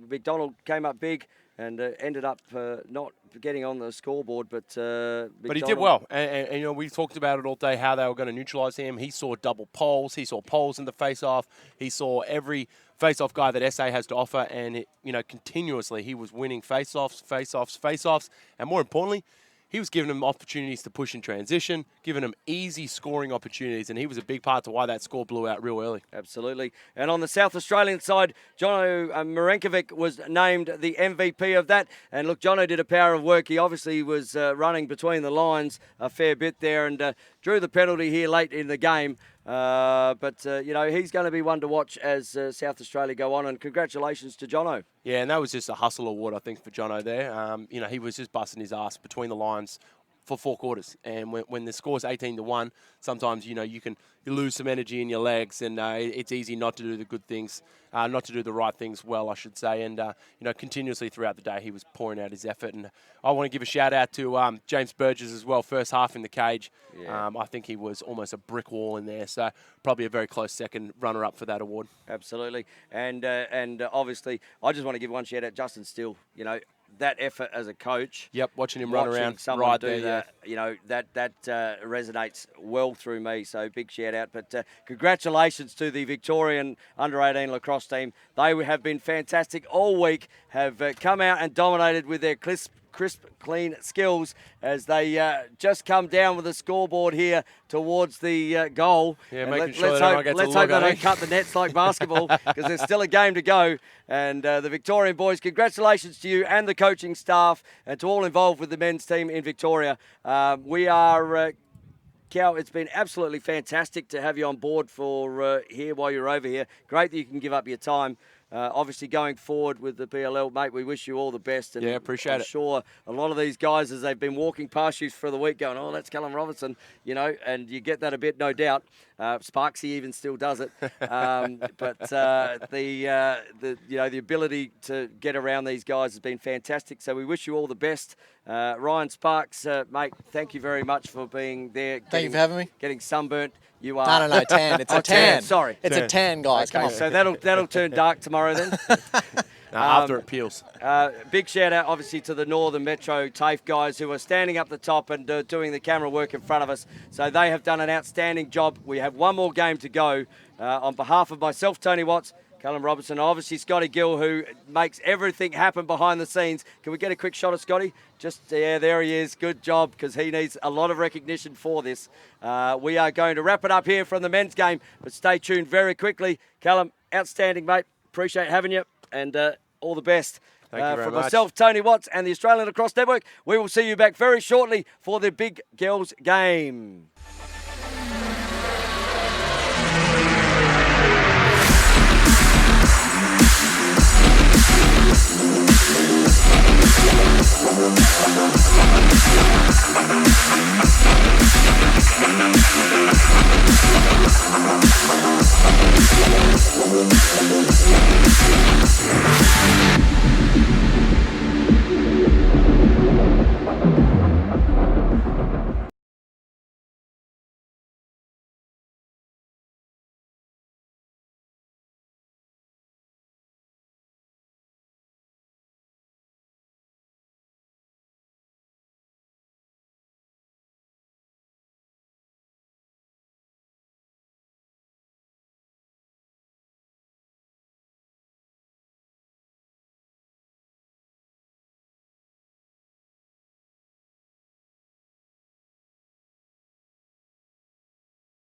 A: McDonald came up big and ended up not getting on the scoreboard, but
B: he did well. And, you know, we talked about it all day, how they were going to neutralise him. He saw double poles. He saw poles in the face-off. He saw every face-off guy that SA has to offer, and, you know, continuously he was winning face-offs, face-offs, face-offs, and more importantly, he was giving them opportunities to push in transition, giving them easy scoring opportunities, and he was a big part to why that score blew out real early.
A: Absolutely. And on the South Australian side, Jono Marenkovic was named the MVP of that. And look, Jono did a power of work. He obviously was running between the lines a fair bit there and drew the penalty here late in the game. But you know, he's going to be one to watch as South Australia go on. And congratulations to Jono.
B: Yeah, and that was just a hustle award, I think, for Jono there. You know, he was just busting his ass between the lines for 4 quarters. And when the score's 18-1, sometimes, you know, you lose some energy in your legs, and it's easy not to do the good things, not to do the right things well, I should say. And, you know, continuously throughout the day, he was pouring out his effort. And I want to give a shout-out to James Burgess as well, first half in the cage.
A: Yeah.
B: I think he was almost a brick wall in there, so probably a very close second runner-up for that award.
A: Absolutely. And obviously, I just want to give one shout-out, Justin Steele, you know, that effort as a coach.
B: Yep, watching him run around
A: someone
B: right
A: do
B: there,
A: that, you know, that resonates well through me. So big shout out. But congratulations to the Victorian under-18 lacrosse team. They have been fantastic all week. Have come out and dominated with their crisp, clean skills as they just come down with the scoreboard here towards the goal.
B: Yeah,
A: and
B: making sure let's
A: hope they don't cut the nets like basketball because there's still a game to go. And the Victorian boys, congratulations to you and the coaching staff and to all involved with the men's team in Victoria. We are... Cal, it's been absolutely fantastic to have you on board for here while you're over here. Great that you can give up your time. Obviously, going forward with the PLL, mate, we wish you all the best. And
B: yeah, appreciate it.
A: I'm sure a lot of these guys, as they've been walking past you for the week, going, "Oh, that's Callum Robertson," you know, and you get that a bit, no doubt. Sparksy even still does it, but the ability to get around these guys has been fantastic. So we wish you all the best. Ryan Sparks, mate, thank you very much for being there.
C: Thank you for having me.
A: Getting sunburnt. You are.
C: No, tan. It's a tan.
A: Sorry.
C: It's a tan, guys.
A: Okay,
C: Come on.
A: so that'll turn dark tomorrow then.
B: After it peels.
A: Big shout out, obviously, to the Northern Metro TAFE guys who are standing up the top and doing the camera work in front of us. So they have done an outstanding job. We have one more game to go. On behalf of myself, Tony Watts, Callum Robertson, obviously Scotty Gill, who makes everything happen behind the scenes. Can we get a quick shot of Scotty? Yeah, there he is. Good job, because he needs a lot of recognition for this. We are going to wrap it up here from the men's game, but stay tuned very quickly. Callum, outstanding, mate. Appreciate having you, and all the best.
B: Thank you very
A: from
B: much.
A: myself, Tony Watts, and the Australian Lacrosse Network, we will see you back very shortly for the big girls game.